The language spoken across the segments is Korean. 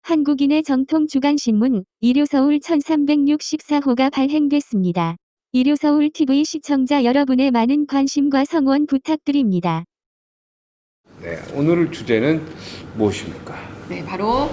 한국인의 정통 주간신문 일요서울 1364호가 발행됐습니다. 일요서울 TV 시청자 여러분의 많은 관심과 성원 부탁드립니다. 네, 오늘 주제는 무엇입니까? 네, 바로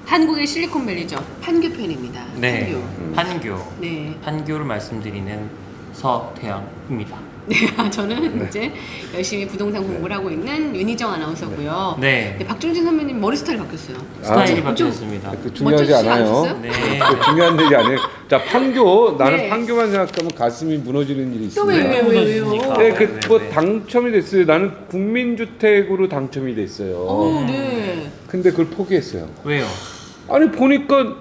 한국의 실리콘밸리죠. 판교편입니다. 네, 판교. 판교. 네. 판교를 말씀드리는 서태양입니다. 네, 저는 이제 열심히 부동산 공부를 하고 있는 윤희정 아나운서고요. 네, 네, 박종진 선배님 머리 스타일 바뀌었어요. 스타일이 엄청 바뀌었습니다. 그 중요하지 멋지지 않아요. 않으셨어요? 네, 그 중요한 일이 아니에요. 자, 판교. 나는 네. 판교만 생각하면 가슴이 무너지는 일이 또 있습니다. 왜요? 네, 네, 그 뭐 네. 당첨이 됐어요. 나는 국민주택으로 당첨이 됐어요. 네. 근데 그걸 포기했어요. 왜요? 아니 보니까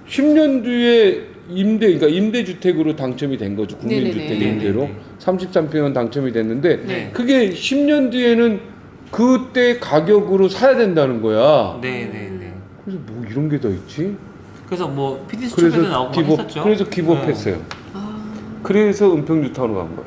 10년 뒤에 그러니까 임대주택으로 당첨이 된 거죠. 국민주택 네네네. 임대로 네네네. 33평은 당첨이 됐는데 네. 그게 10년 뒤에는 그때 가격으로 사야 된다는 거야. 네, 네, 네. 그래서 뭐 이런 게 더 있지? 그래서 뭐 PD 수첩에도 그래서 나오고 막 했었죠. 그래서 기법했어요. 아, 그래서 은평뉴타운으로 간 거야.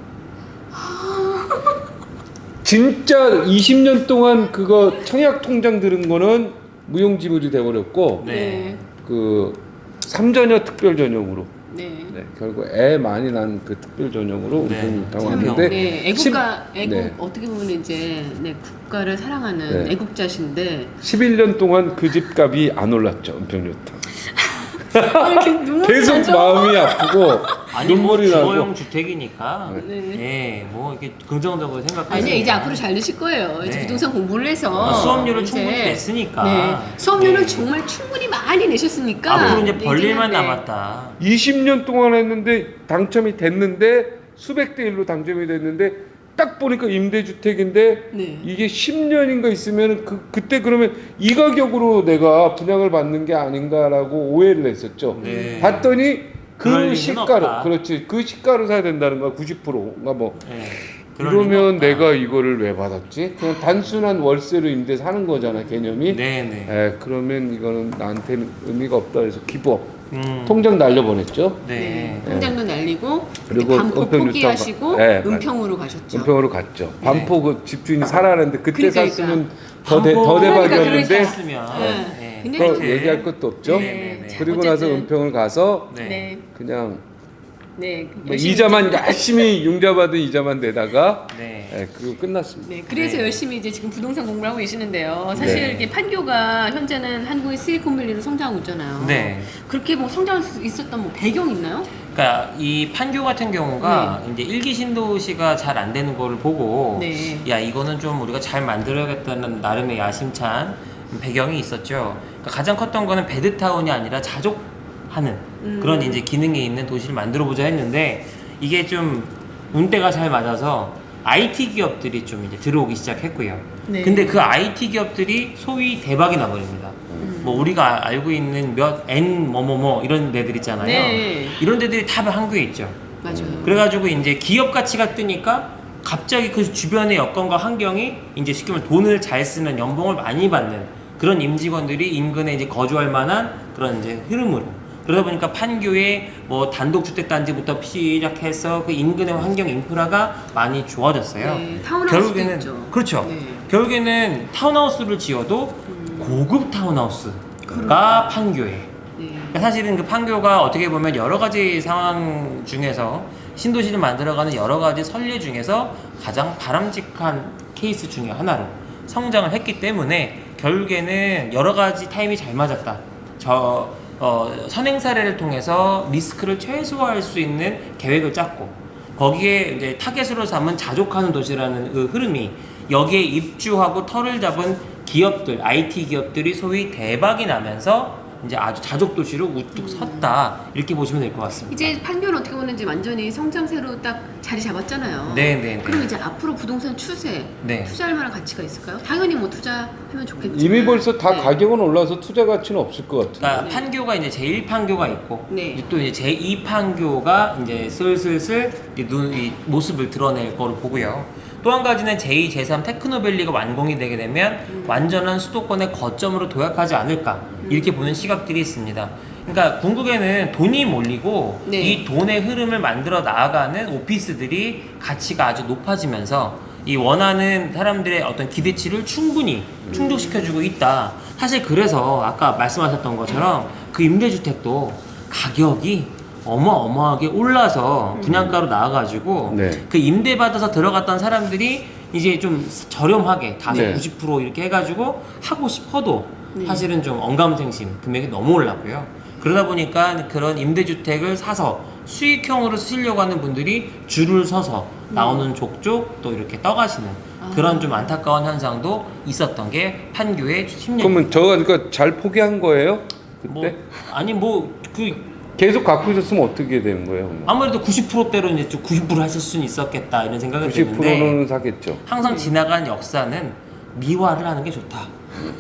진짜 20년 동안 그거 청약 통장 들은 거는 무용지물이 돼버렸고 네. 그 삼전여 특별 전용으로 네. 네, 결국 애 많이 난 그 특별 전용으로 네. 은평뉴타운 참 왔는데 네, 애국 네. 어떻게 보면 이제 국가를 사랑하는 네. 애국자신데 11년 동안 그 집값이 안 올랐죠. 은평뉴타운. 이렇게 눈물이 계속 나죠? 마음이 아프고 아니 뭐 눈물이 주거용 나고 주택이니까 네. 예, 뭐 이렇게 긍정적으로 생각하시면 아니요, 이제 앞으로 잘 되실 거예요. 이제 네. 부동산 공부를 해서 수업료를 이제, 충분히 냈으니까. 네, 수업료는 네. 정말 충분히 많이 내셨으니까 앞으로 이제 네, 벌릴만 이제는, 네. 남았다. 20년 동안 했는데 당첨이 됐는데 수백 대 1로 당첨이 됐는데 딱 보니까 임대주택인데 네. 이게 10년인가 있으면 그때 그러면 이 가격으로 내가 분양을 받는 게 아닌가라고 오해를 했었죠. 네. 봤더니 그럴 그 리는 시가로 없다. 그렇지 그 시가로 사야 된다는 거야. 90%가 뭐 예, 그럴 리는 이러면 없다. 내가 이거를 왜 받았지? 그냥 단순한 월세로 임대 사는 거잖아 개념이. 네, 네. 그러면 이거는 나한테는 의미가 없다 그래서 기부업 통장 통장 날려보냈죠. 네. 네. 통장도 날리고 그리고 반포 은평 포기하시고 네, 은평으로 가셨죠. 은평으로 갔죠. 반포 그 집주인이 살아는데 그때 그러니까. 샀으면 더 반포 대박이었는데 샀으면 네. 예. 굉장히 그거 얘기할 것도 없죠. 네, 네, 네. 그리고 어쨌든. 나서 은평을 가서 네. 네. 그냥 네. 뭐 열심히 이자만 열심히 융자 받은 이자만 내다가 네. 그리고 끝났습니다. 네, 그래서 네. 열심히 이제 지금 부동산 공부를 하고 계시는데요. 사실 네. 이게 판교가 현재는 한국의 실리콘밸리로 성장하고 있잖아요. 네. 그렇게 뭐 성장할 수 있었던 뭐 배경 있나요? 그러니까 이 판교 같은 경우가 이제 일기 신도시가 잘 안 되는 거를 보고 네. 야 이거는 좀 우리가 잘 만들어야겠다는 나름의 야심찬 배경이 있었죠. 그러니까 가장 컸던 거는 베드타운이 아니라 자족하는 그런 이제 기능이 있는 도시를 만들어 보자 했는데 이게 좀 운대가 잘 맞아서 IT 기업들이 좀 이제 들어오기 시작했고요. 네. 근데 그 IT 기업들이 소위 대박이 나버립니다. 뭐 우리가 알고 있는 몇 N 뭐뭐뭐 이런 데들 있잖아요. 네. 이런 데들이 다 한국에 있죠. 맞아요. 그래가지고 이제 기업 가치가 뜨니까 갑자기 그 주변의 여건과 환경이 이제 쉽게 말하면 돈을 잘 쓰는 연봉을 많이 받는 그런 임직원들이 인근에 이제 거주할 만한 그런 이제 흐름으로 그러다 보니까 판교의 뭐 단독주택단지부터 시작해서 그 인근의 환경 인프라가 많이 좋아졌어요. 네, 타운하우스도 있죠. 그렇죠. 네. 결국에는 타운하우스를 지어도 고급 타운하우스가 판교에. 네. 그러니까 사실은 그 판교가 어떻게 보면 여러 가지 상황 중에서 신도시를 만들어가는 여러 가지 선례 중에서 가장 바람직한 케이스 중에 하나로 성장을 했기 때문에 결국에는 여러 가지 타임이 잘 맞았다. 선행 사례를 통해서 리스크를 최소화할 수 있는 계획을 짰고 거기에 이제 타겟으로 삼은 자족하는 도시라는 그 흐름이 여기에 입주하고 터를 잡은 기업들, IT 기업들이 소위 대박이 나면서 이제 아주 자족 도시로 우뚝 섰다 이렇게 보시면 될 것 같습니다. 이제 판교는 어떻게 보면 이제 완전히 성장세로 딱 자리 잡았잖아요. 네. 그럼 이제 앞으로 부동산 추세, 네. 투자할 만한 가치가 있을까요? 당연히 뭐 투자하면 좋겠죠. 이미 벌써 다 네. 가격은 올라서 투자 가치는 없을 것 같은데. 그러니까 네. 판교가 이제 제1판교가 있고 네. 이제 또 이제 제2판교가 이제 슬슬 이제 이 모습을 드러낼 거로 보고요. 또 한 가지는 제2, 제3 테크노밸리가 완공이 되게 되면 완전한 수도권의 거점으로 도약하지 않을까 이렇게 보는 시각들이 있습니다. 그러니까 궁극에는 돈이 몰리고 네. 이 돈의 흐름을 만들어 나아가는 오피스들이 가치가 아주 높아지면서 이 원하는 사람들의 어떤 기대치를 충분히 충족시켜주고 있다. 사실 그래서 아까 말씀하셨던 것처럼 그 임대주택도 가격이 어마어마하게 올라서 분양가로 나와가지고 네. 그 임대받아서 들어갔던 사람들이 이제 좀 저렴하게 다소 네. 90% 이렇게 해가지고 하고 싶어도 네. 사실은 좀 언감생심 금액이 너무 올랐고요. 그러다 보니까 그런 임대주택을 사서 수익형으로 쓰시려고 하는 분들이 줄을 서서 나오는 족족 또 이렇게 떠가시는 그런 좀 안타까운 현상도 있었던 게 판교의 10년. 그러면 저가 그러니까 잘 포기한 거예요? 그때? 뭐 아니 그 계속 갖고 있었으면 어떻게 되는 거예요? 아무래도 90%대로 이제 좀 90% 하실 수는 있었겠다 이런 생각이 드는데 90%는 사겠죠. 항상 지나간 역사는 미화를 하는 게 좋다.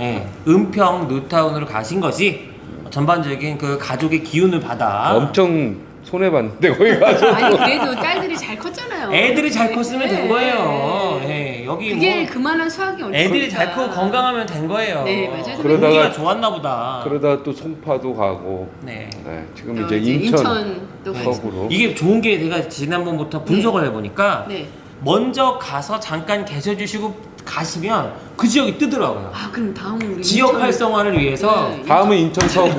예, 은평 뉴타운으로 가신 것이 전반적인 그 가족의 기운을 받아 엄청 손해 봤는데 거기 가서 아니 그래도 딸들이 잘 컸잖아요. 애들이 잘 컸으면 된 네. 거예요. 예, 여기 그게 뭐 그만한 수학이 어디 애들이 있습니까? 잘 크고 건강하면 된 거예요. 네, 맞아요. 그러다가- 공기가 좋았나 보다. 그러다 또 송파도 가고 네. 네, 지금 어, 이제 인천 또 네. 가죠. 서구로 이게 좋은 게 제가 지난번부터 분석을 해보니까 네. 먼저 가서 잠깐 계셔 주시고 가시면 그 지역이 뜨더라고요. 아 그럼 다음은 우리 지역 인천- 활성화를 위해서 네. 다음은 인천 서구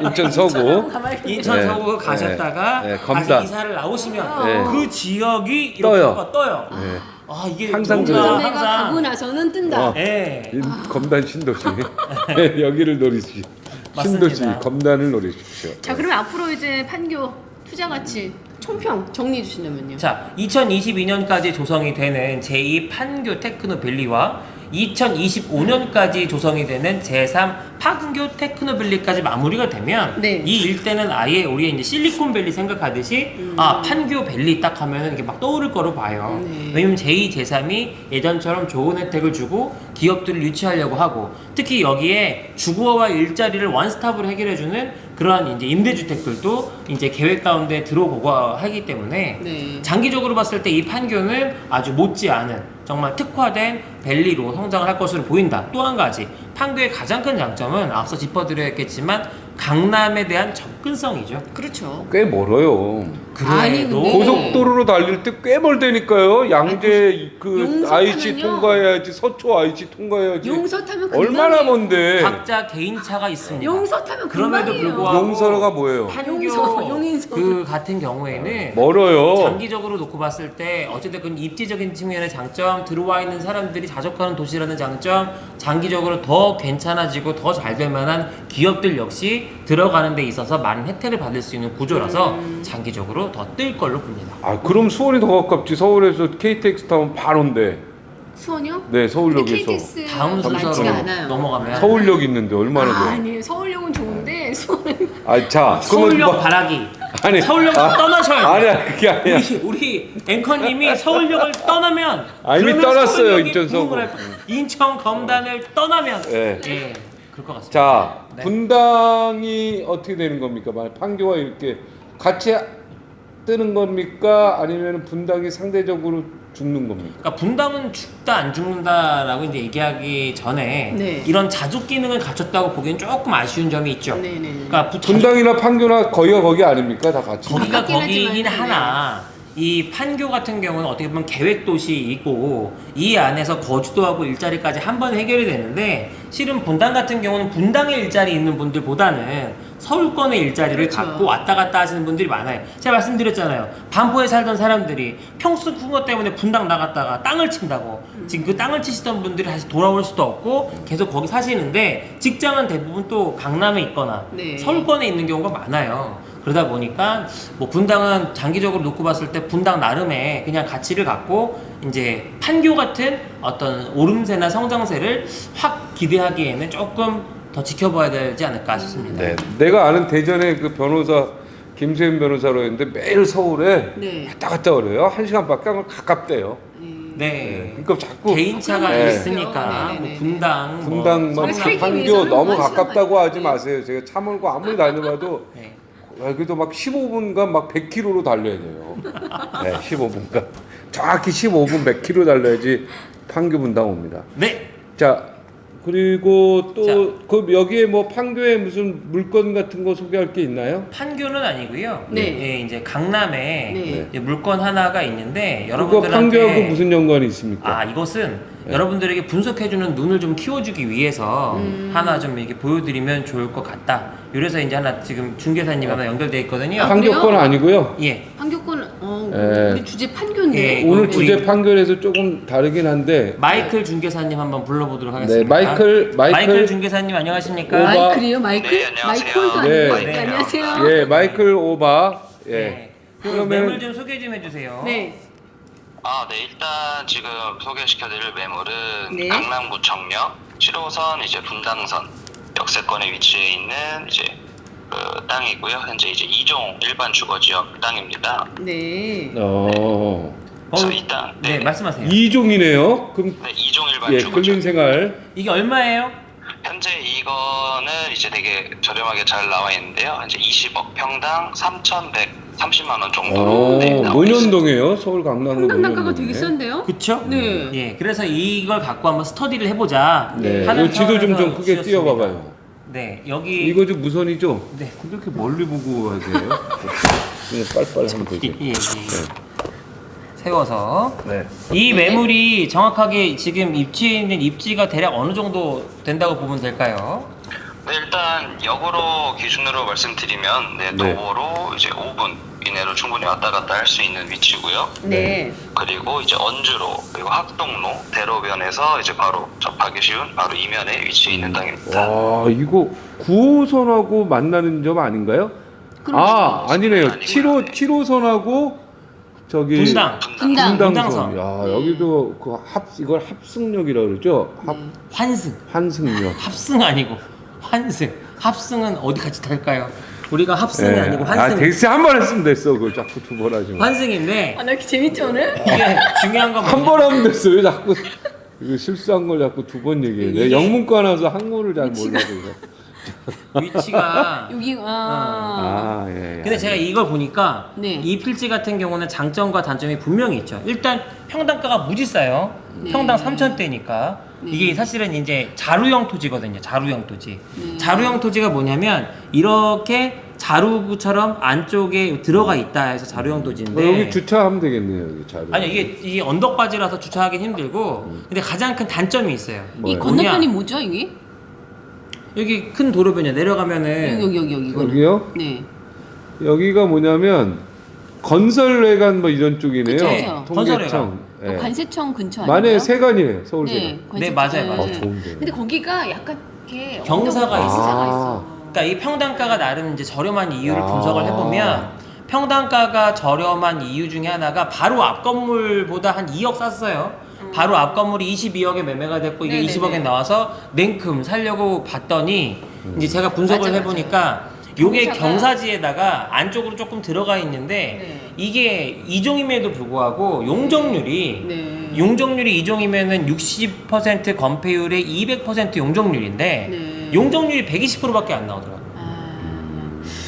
인천 서구 인천 네. 서구 가셨다가 네. 네. 다시 검단. 이사를 나오시면 네. 그 지역이 이렇게 떠요. 떠요. 네. 아 이게 항상 뭔가 그래요. 내가 가고 나서는 뜬다. 어. 예. 검단 신도시 네, 여기를 노리시 맞습니다. 신도시 검단을 노리십시오. 자 그러면 앞으로 이제 판교 투자 가치 총평 정리해 주신다면요. 자, 2022년까지 조성이 되는 제2 판교 테크노밸리와 2025년까지 조성이 되는 제3 판교 테크노밸리까지 마무리가 되면 네. 이 일대는 아예 우리 이제 실리콘밸리 생각하듯이 아 판교밸리 딱 하면은 이게 막 떠오를 거로 봐요. 네. 왜냐면 제2, 제3이 예전처럼 좋은 혜택을 주고 기업들을 유치하려고 하고 특히 여기에 주거와 일자리를 원스톱으로 해결해주는 그러한 이제 임대주택들도 이제 계획 가운데 들어오고 하기 때문에 네. 장기적으로 봤을 때 이 판교는 아주 못지않은 정말 특화된 밸리로 성장을 할 것으로 보인다. 또 한 가지 판교의 가장 큰 장점은 앞서 짚어드렸겠지만 강남에 대한 접근성이죠. 그렇죠. 꽤 멀어요. 아니, 그래도 근데- 고속도로로 달릴 때 꽤 멀다니까요. 양재 그 용서 IC 타면요. 통과해야지, 서초 IC 통과해야지. 용서 타면 얼마나 금방이에요. 먼데? 각자 개인차가 있습니다. 용서 타면 그럼에도 금방이에요. 불구하고 용서가 뭐예요? 판교 용인서. 그 같은 경우에는 멀어요. 장기적으로 놓고 봤을 때 어쨌든 그 입지적인 측면의 장점, 들어와 있는 사람들이 자족하는 도시라는 장점, 장기적으로 더 괜찮아지고 더 잘 될 만한 기업들 역시 들어가는 데 있어서 많은 혜택을 받을 수 있는 구조라서 장기적으로 더 뜰 걸로 봅니다. 아 그럼 수원이 더 가깝지. 서울에서 KTX 타면 바로인데. 수원이요? 네 근데 서울역에서 KTX 다음 많지가 순서로 않아요. 넘어가면 서울역 있는데 얼마나 돼? 아니에요. 서울역은 좋은데 수원은 자 서울역 바라기. 아니, 서울역 아, 떠나셔야 돼요. 아니야 그게 아니야. 우리 앵커님이 서울역을 떠나면 아, 이미 그러면 떠났어요, 서울역이 인천 서구. 부흥을 할 거예요. 인천 검단을 떠나면 네. 예 그럴 것 같습니다. 자 네. 분당이 어떻게 되는 겁니까? 만약 판교와 이렇게 같이 뜨는 겁니까? 아니면 분당이 상대적으로 죽는 겁니까? 그러니까 분당은 죽다 안 죽는다라고 이제 얘기하기 전에 네. 이런 자족 기능을 갖췄다고 보기엔 조금 아쉬운 점이 있죠. 네네. 그러니까 분당이나 판교나 거기가 거기 아닙니까? 다 같이. 거기가 가깝긴 거기긴 하지만, 하나 이 판교 같은 경우는 어떻게 보면 계획 도시이고 이 안에서 거주도 하고 일자리까지 한 번에 해결이 되는데 실은 분당 같은 경우는 분당에 일자리 있는 분들보다는 서울권의 일자리를 그렇죠. 갖고 왔다 갔다 하시는 분들이 많아요. 제가 말씀드렸잖아요. 반포에 살던 사람들이 평수 큰 것 때문에 분당 나갔다가 땅을 친다고 지금 그 땅을 치시던 분들이 다시 돌아올 수도 없고 계속 거기 사시는데 직장은 대부분 또 강남에 있거나 네. 서울권에 있는 경우가 많아요. 그러다 보니까 뭐 분당은 장기적으로 놓고 봤을 때 분당 나름의 그냥 가치를 갖고 이제 판교 같은 어떤 오름세나 성장세를 확 기대하기에는 조금 더 지켜봐야 되지 않을까 싶습니다. 네, 내가 아는 대전의 그 변호사 김세윤 변호사로 했는데 매일 서울에 네. 왔다 갔다 그래요. 1시간밖에 안 가깝대요. 네. 그러니까 자꾸 개인차가 네. 있으니까 네, 네, 뭐 네. 분당, 분당, 뭐 저희 살기 판교 위해서는 너무 한 시간 가깝다고 가야 하지 돼. 마세요. 제가 차 몰고 아무리 다녀봐도 네. 그래도 막 15분간 막 100km로 달려야 돼요. 네, 15분간 정확히 15분 100km 달려야지 판교 분당 옵니다. 네. 자, 그리고 또 그 여기에 뭐 판교에 무슨 물건 같은 거 소개할 게 있나요? 판교는 아니고요. 네. 예, 이제 강남에 네. 이제 물건 하나가 있는데 그거 여러분들한테 판교하고 무슨 연관이 있습니까? 아 이것은 여러분들에게 분석해주는 눈을 좀 키워주기 위해서 하나 좀 이렇게 보여드리면 좋을 것 같다. 이래서 이제 하나 지금 중개사님 하나 연결돼 있거든요. 판교 건 그래요? 아니고요. 예. 판교권 예. 우리 주제 판교인데. 예. 오늘 우리 주제 판교에서 조금 다르긴 한데 마이클 중개사님 한번 불러보도록 네, 하겠습니다. 마이클 중개사님 안녕하십니까? 오바. 마이클이요? 마이클? 네, 안녕하세요. 마이콜도 네. 아니고. 네. 안녕하세요. 예, 마이클 오바. 예. 네. 그 그러면- 매물 좀 소개 좀 해주세요. 네. 네, 일단 지금 소개시켜드릴 매물은 네. 강남구청역 7호선 이제 분당선 역세권에 위치해 있는 이제 그 땅이고요. 현재 이제 2종 일반 주거지역 땅입니다. 네. 그래서 이 땅, 네, 말씀하세요. 2종이네요. 그럼 네, 2종 일반 예, 주거지역. 근린생활. 이게 얼마예요? 현재 이거는 이제 되게 저렴하게 잘 나와 있는데요. 이제 20억 평당 3,130만 원 정도로 나오고 있습니다. 논현동이에요. 서울 강남구 평당 단가가 논현동에. 되게 싼데요? 그쵸? 네. 예, 그래서 이걸 갖고 한번 스터디를 해보자. 네. 하는 이 지도 좀 차원에서 크게 주셨습니다. 띄워봐봐요. 네, 여기 이거 좀 무선이죠? 네. 근데 이렇게 멀리 보고 하세요? 그냥 빨리빨리 하면 예, 되죠. 예, 예. 세워서 네. 이 매물이 정확하게 지금 입지에 있는 입지가 대략 어느 정도 된다고 보면 될까요? 네, 일단 역으로 기준으로 말씀드리면 네. 도보로 이제 5분 이내로 충분히 왔다 갔다 할 수 있는 위치고요. 네. 그리고 이제 언주로 그리고 학동로 대로변에서 이제 바로 접하기 쉬운 바로 이면에 위치해 있는 땅입니다. 와, 이거 9호선하고 만나는 점 아닌가요? 아, 아니네요. 아니고요. 7호선하고 저기 분당, 분당. 분당선. 분당선. 야, 여기도 그 이걸 합승역이라고 그러죠? 환승, 환승역. 합승 아니고 환승. 합승은 어디 같이 탈까요? 우리가 합승이 예. 아니고 아, 환승. 덱스 한 번 했으면 됐어. 그걸 자꾸 두 번 하지 마. 환승인데 나 이렇게 재밌지 오늘? 이게 중요한 건 한 번 하면 됐어. 왜 자꾸 이거 실수한 걸 자꾸 두 번 얘기해. 내가 이게- 영문과라서 한국어를 잘 몰라서 그래. 위치가 여기 아, 예. 근데 제가 이걸 보니까 네. 이 필지 같은 경우는 장점과 단점이 분명히 있죠. 일단 평당가가 무지 싸요. 네. 평당 3,000대니까 네. 이게 사실은 이제 자루형 토지거든요. 자루형 토지. 네. 자루형 토지가 뭐냐면 이렇게 자루구처럼 안쪽에 들어가 있다 해서 자루형 토지인데 여기 주차하면 되겠네요. 여기 자료. 아니요 이게 언덕바지라서 주차하기 힘들고 근데 가장 큰 단점이 있어요. 이 뭐예요? 건너편이 뭐죠 이게? 여기 큰 도로변이야 내려가면은 여기 이거는. 여기요? 네. 여기가 뭐냐면 건설회관 뭐 이런 쪽이네요. 그쵸, 그쵸. 통계청. 그 예. 관세청 근처 만에 아닌가요? 세관이에요. 서울세관. 네, 네, 맞아요, 맞아요. 좋은데. 근데 거기가 약간 이렇게 경사가 언덕 있어. 경사가 있어. 그러니까 이 평당가가 나름 이제 저렴한 이유를 아. 분석을 해보면 평당가가 저렴한 이유 중에 하나가 바로 앞 건물보다 한 2억 쌌어요. 바로 앞 건물이 22억에 매매가 됐고 이게 네네네. 20억에 나와서 냉큼 살려고 봤더니 이제 제가 분석을 맞아, 해보니까 요게 경사가- 경사지에다가 안쪽으로 조금 들어가 있는데 네. 이게 2종임에도 불구하고 용적률이 네. 용적률이 2종이면은 60% 건폐율에 200% 용적률인데 네. 용적률이 120%밖에 안 나오더라고요. 아,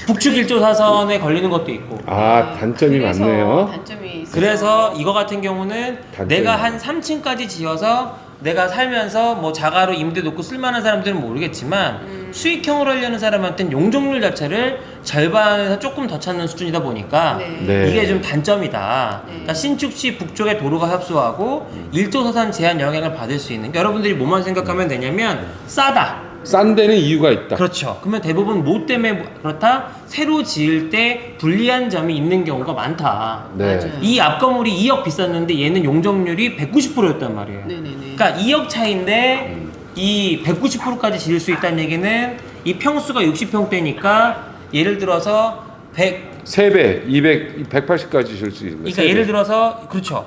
북측 1조 사선에 걸리는 것도 있고. 아, 단점이 그래서 많네요. 단점이 있어서. 그래서 이거 같은 경우는 단점이 내가 많아요. 한 3층까지 지어서 내가 살면서 뭐 자가로 임대 놓고 쓸만한 사람들은 모르겠지만 수익형으로 하려는 사람한테는 용적률 자체를 절반에서 조금 더 찾는 수준이다 보니까 네. 네. 이게 좀 단점이다. 네. 그러니까 신축시 북쪽에 도로가 협소하고 1조 사선 제한 영향을 받을 수 있는. 그러니까 여러분들이 뭐만 생각하면 되냐면 싸다. 싼 데는 이유가 있다. 그렇죠. 그러면 대부분 뭐 때문에 그렇다? 새로 지을 때 불리한 점이 있는 경우가 많다. 네. 맞아요. 이 앞 건물이 2억 비쌌는데 얘는 용적률이 190%였단 말이에요. 네네네. 그러니까 2억 차인데 이 190%까지 지을 수 있다는 얘기는 이 평수가 60평대니까 예를 들어서 100 3배, 200, 180까지 줄 수 있는 거예요. 그러니까 예를 들어서 그렇죠.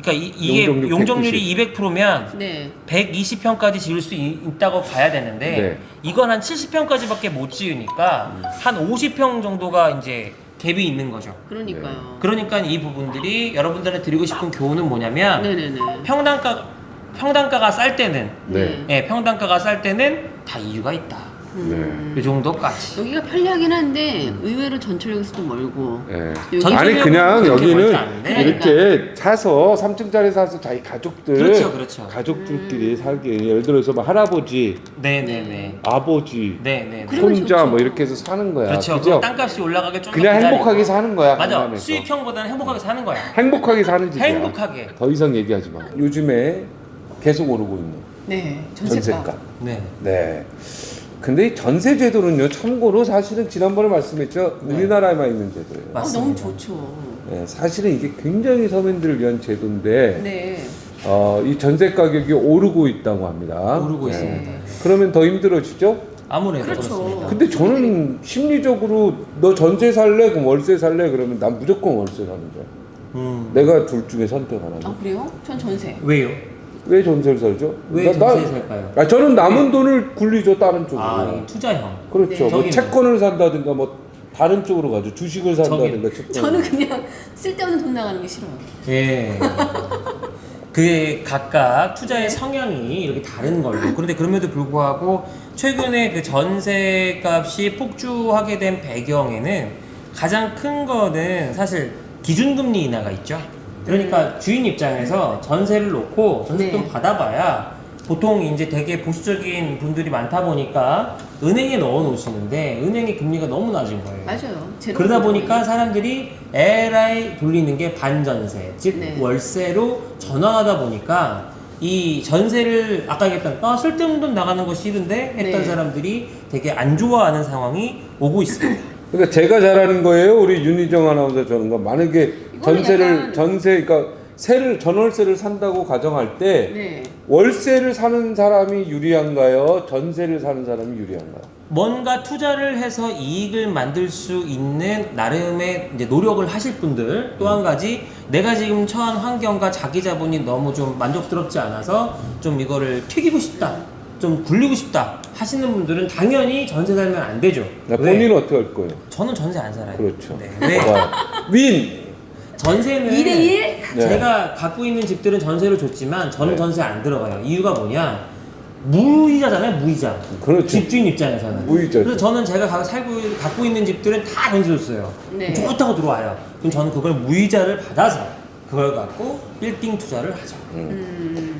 그러니까 이게 용적률 용적률이 200%면 네. 120평까지 지을 수 있다고 봐야 되는데 네. 이건 한 70평까지밖에 못 지으니까 한 50평 정도가 이제 갭이 있는 거죠. 그러니까요. 그러니까 이 부분들이 여러분들한테 드리고 싶은 교훈은 뭐냐면 네네네. 평당가가 쌀 때는 네. 평당가가 쌀 때는 다 이유가 있다. 이 정도까지. 여기가 편리하긴 한데 의외로 전철역에서도 멀고. 네. 여기- 아니 그냥 그렇게 멀지 여기는 않은데. 이렇게 사서 3층짜리 사서 자기 가족들 그렇죠. 가족들끼리 살기 예를 들어서 뭐 할아버지, 네네네. 아버지, 네네. 그러면 손자 좋죠. 뭐 이렇게 해서 사는 거야. 그렇죠. 그죠? 그럼 땅값이 올라가게 좀 그냥 더 기다리고. 행복하게 사는 거야. 맞아. 강남에서. 수익형보다는 행복하게 사는 거야. 행복하게 사는 집이야. 행복하게. 더 이상 얘기하지 마. 요즘에 계속 오르고 있는 네, 전세가. 전세가. 네. 네. 근데 이 전세 제도는요, 참고로 사실은 지난번에 말씀했죠, 네. 우리나라에만 있는 제도예요. 맞습니다. 너무 좋죠. 네, 사실은 이게 굉장히 서민들을 위한 제도인데, 네. 이 전세 가격이 오르고 있다고 합니다. 오르고 네. 있습니다. 그러면 더 힘들어지죠? 아무래도 그렇죠. 그렇습니다. 근데 저는 심리적으로 너 전세 살래? 그럼 월세 살래? 그러면 난 무조건 월세 사는 거야. 내가 둘 중에 선택 안 하죠. 아 그래요? 전 전세. 왜요? 왜 전세를 살죠? 왜 전세에 살까요? 저는 남은 돈을 굴리죠, 다른 쪽으로. 아, 이 투자형. 그렇죠. 네. 뭐 저기는. 채권을 산다든가 뭐 다른 쪽으로 가죠. 주식을 산다든가. 채권. 저는 그냥 쓸데없는 돈 나가는 게 싫어요. 예. 그게 각각 투자의 성향이 이렇게 다른 걸로. 그런데 그럼에도 불구하고 최근에 그 전세값이 폭주하게 된 배경에는 가장 큰 거는 사실 기준금리 인하가 있죠. 그러니까 주인 입장에서 전세를 놓고 전세금 네. 받아봐야 보통 이제 되게 보수적인 분들이 많다 보니까 은행에 넣어 놓으시는데 은행의 금리가 너무 낮은 거예요. 맞아요. 제로 그러다 금리. 보니까 사람들이 LI 돌리는 게 반전세, 즉 네. 월세로 전환하다 보니까 이 전세를 아까 얘기했던 쓸데없는 돈 나가는 거 싫은데 했던 네. 사람들이 되게 안 좋아하는 상황이 오고 있습니다. 그러니까 제가 잘하는 거예요. 우리 윤희정 아나운서 저는 거. 만약에 이거는 약간- 그러니까 전월세를 산다고 가정할 때 네. 월세를 사는 사람이 유리한가요? 전세를 사는 사람이 유리한가요? 뭔가 투자를 해서 이익을 만들 수 있는 나름의 이제 노력을 하실 분들 또 한 가지 내가 지금 처한 환경과 자기 자본이 너무 좀 만족스럽지 않아서 좀 이거를 튀기고 싶다 좀 굴리고 싶다 하시는 분들은 당연히 전세 살면 안 되죠. 왜? 본인은 어떻게 할 거예요? 저는 전세 안 살아요. 그렇죠. 네. 왜? 좋아요. 윈! 전세는 2대1? 네. 제가 갖고 있는 집들은 전세를 줬지만 저는 네. 전세 안 들어가요. 이유가 뭐냐? 무이자잖아요, 무이자. 그렇죠. 집주인 입장에서는. 무이자죠. 그래서 저는 제가 갖고 있는 집들은 다 전세 줬어요. 네. 좋다고 들어와요. 그럼 저는 그걸 무이자를 받아서 그걸 갖고 빌딩 투자를 하죠.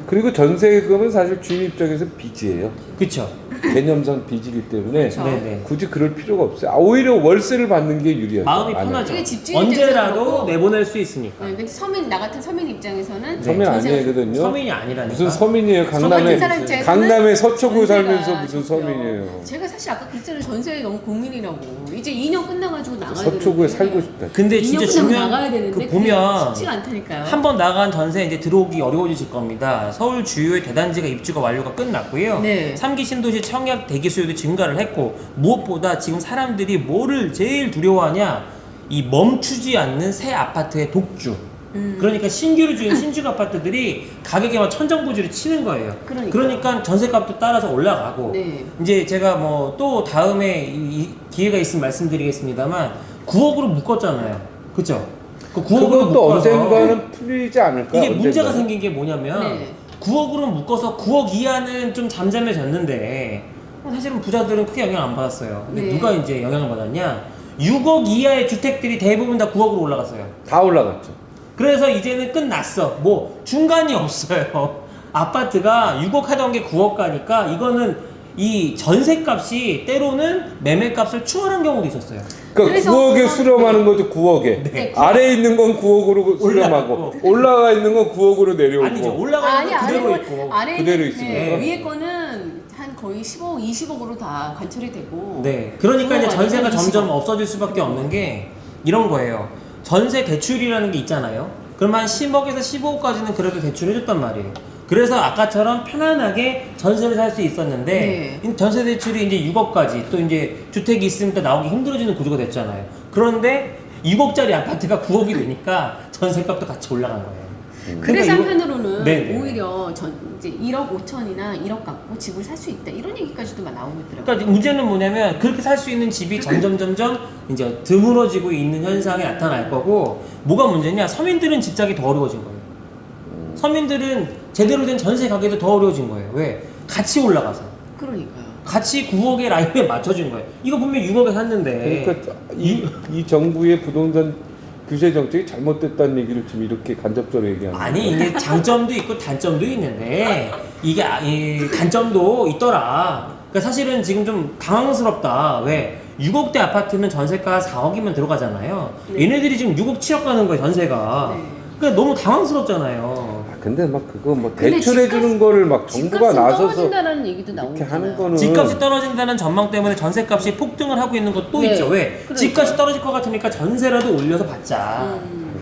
그리고 전세금은 사실 주인 입장에서 빚이에요. 그쵸? 개념상 빚이기 때문에 그렇죠. 네네. 굳이 그럴 필요가 없어요. 오히려 월세를 받는 게 유리하죠. 마음이 만약에. 편하죠. 이게 집주인 입장에서는 언제라도 그렇고. 내보낼 수 있으니까. 네, 근데 서민 나 같은 서민 입장에서는 서민 전세가 아니거든요. 서민이 아니라니까. 무슨 서민이에요? 같은 강남에 사람 입장에서는 강남에 서초구 전세가 살면서 무슨 좋고요. 서민이에요? 제가 사실 아까 그랬잖아요. 전세 너무 고민이라고. 이제 2년 끝나가지고 나가야 서초구에 되는데. 살고 싶다. 근데 2년 진짜 끝나고 중요한 나가야 되는데 그 그게 보면 쉽지가 않다니까요. 한 번 나간 전세 이제 들어오기 어려워지실 겁니다. 서울 주요의 대단지가 입주가 완료가 끝났고요. 네. 3기 신도시 청약 대기 수요도 증가를 했고 무엇보다 지금 사람들이 뭐를 제일 두려워하냐? 이 멈추지 않는 새 아파트의 독주. 그러니까 신규로 지은 신축 아파트들이 가격이 막 천정부지를 치는 거예요. 그러니까. 전세값도 따라서 올라가고. 네. 이제 제가 뭐 또 다음에 이 기회가 있으면 말씀드리겠습니다만 9억으로 묶었잖아요. 그쵸? 그 9억으로 그것도 언젠가는 풀리지 않을까? 이게 문제가 언젠가는? 생긴 게 뭐냐면 네. 9억으로 묶어서 9억 이하는 좀 잠잠해졌는데 사실은 부자들은 크게 영향 안 받았어요. 근데 네. 누가 이제 영향을 받았냐? 6억 이하의 주택들이 대부분 다 9억으로 올라갔어요. 다 올라갔죠. 그래서 이제는 끝났어. 뭐 중간이 없어요. 아파트가 6억 하던 게 9억 가니까 이거는 이 전세값이 때로는 매매값을 추월한 경우도 있었어요. 그러니까 그래서 9억에 수렴하는 거죠. 9억에. 네. 아래에 있는 건 9억으로 수렴하고 올라가고. 올라가 있는 건 9억으로 내려오고. 아니죠. 올라가는 건 그대로 있고. 아래 그대로 있습니다. 위에 거는 한 거의 15억, 20억으로 다 관철이 되고. 네. 그러니까 이제 9억 전세가 아니면 점점 20억. 없어질 수밖에 없는 게 이런 거예요. 전세 대출이라는 게 있잖아요. 그럼 한 10억에서 15억까지는 그래도 대출을 해줬단 말이에요. 그래서 아까처럼 편안하게 전세를 살 수 있었는데 전세 대출이 이제 6억까지 또 이제 주택이 있으면 또 나오기 힘들어지는 구조가 됐잖아요. 그런데 6억짜리 아파트가 9억이 되니까 전세값도 같이 올라간 거예요. 그래서 그러니까 한편으로는 네네. 오히려 이제 1억 5천이나 1억 갖고 집을 살 수 있다 이런 얘기까지도 막 나오고 있더라고요. 그러니까 문제는 뭐냐면 그렇게 살 수 있는 집이 점점 이제 드물어지고 있는 현상이 나타날 거고 뭐가 문제냐? 서민들은 집 사기 더 어려워진 거예요. 서민들은 제대로 된 전세 가격도 더 어려워진 거예요. 왜? 같이 올라가서. 그러니까요. 같이 9억의 라인에 맞춰준 거예요. 이거 분명 6억에 샀는데. 그러니까 이 정부의 부동산 규제 정책이 잘못됐다는 얘기를 지금 이렇게 간접적으로 얘기하는 아니 이게 장점도 있고 단점도 있는데 이게 이 단점도 있더라. 그러니까 사실은 지금 좀 당황스럽다. 왜 6억대 아파트면 전세가 4억이면 들어가잖아요. 네. 얘네들이 지금 6억 7억 가는 거예요 전세가. 네. 그러니까 너무 당황스럽잖아요. 근데 막 그거 뭐 근데 대출해 주는 거를 막 정부가 집값은 나서서 떨어진다는 얘기도 나오고 이렇게 하는 있잖아요. 거는 집값이 떨어진다는 전망 때문에 전세값이 폭등을 하고 있는 것도 네. 있죠. 왜? 그러니까요. 집값이 떨어질 것 같으니까 전세라도 올려서 받자.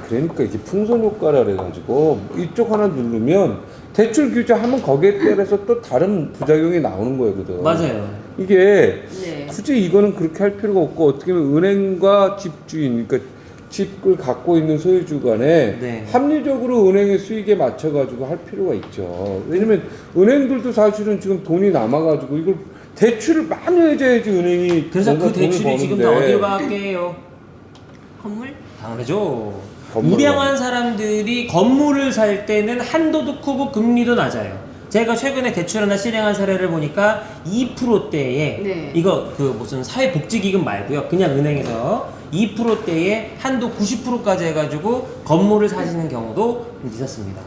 그러니까 이게 풍선 효과라 그래가지고 이쪽 하나 누르면 대출 규제하면 거기에 따라서 또 다른 부작용이 나오는 거거든. 맞아요. 이게 네. 굳이 이거는 그렇게 할 필요가 없고 어떻게 보면 은행과 집주인, 그러니까 집을 갖고 있는 소유주 간에 네. 합리적으로 은행의 수익에 맞춰가지고 할 필요가 있죠. 왜냐면 은행들도 사실은 지금 돈이 남아가지고 이걸 대출을 많이 해줘야지 은행이 그래서 그 뭔가 돈을 대출이 지금 다 버는데. 어디로 갈게요? 건물? 당연하죠. 건물. 우량한 사람들이 건물을 살 때는 한도도 크고 금리도 낮아요. 제가 최근에 대출 하나 실행한 사례를 보니까 2%대에 네. 이거 그 무슨 사회복지기금 말고요. 그냥 은행에서 2%대에 한도 90%까지 해가지고 건물을 사시는 경우도 있었습니다.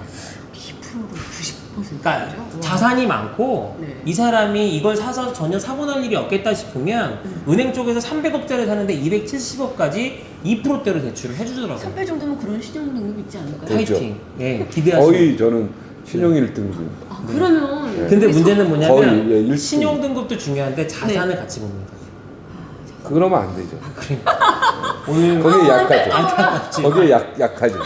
2%로 90%. 그러니까 자산이 많고 네. 이 사람이 이걸 사서 전혀 사고 날 일이 없겠다 싶으면 은행 쪽에서 300억짜리 사는데 270억까지 2%대로 대출을 해주더라고요. 3배 정도면 그런 신용 등급 있지 않을까요? 그렇죠. 파이팅. 예, 기대하시고. 거의 저는 신용 1등급. 아, 그러면 네. 근데 우리 문제는 거의, 뭐냐면 예, 일등. 신용 등급도 중요한데 자산을 같이 봅니다. 그러면 안 되죠. 오늘 거기에 약하죠. 안타깝지. 거기에 약하죠.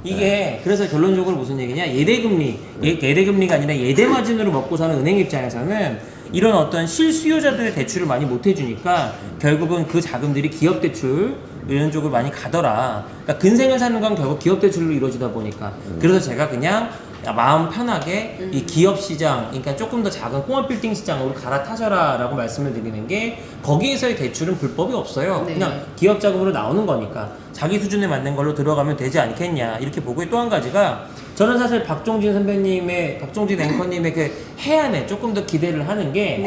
이게 그래서 결론적으로 무슨 얘기냐? 예대금리, 예대금리가 아니라 예대마진으로 먹고 사는 은행 입장에서는 이런 어떤 실수요자들의 대출을 많이 못 해주니까 결국은 그 자금들이 기업 대출 이런 쪽으로 많이 가더라. 그러니까 근생을 사는 건 결국 기업 대출로 이루어지다 보니까 그래서 제가 그냥 마음 편하게 이 기업 시장, 그러니까 조금 더 작은 꼬마 빌딩 시장으로 갈아타셔라라고 말씀을 드리는 게 거기에서의 대출은 불법이 없어요. 네. 그냥 기업 자금으로 나오는 거니까 자기 수준에 맞는 걸로 들어가면 되지 않겠냐 이렇게 보고 또 한 가지가 저는 사실 박종진 앵커님의 그 해안에 조금 더 기대를 하는 게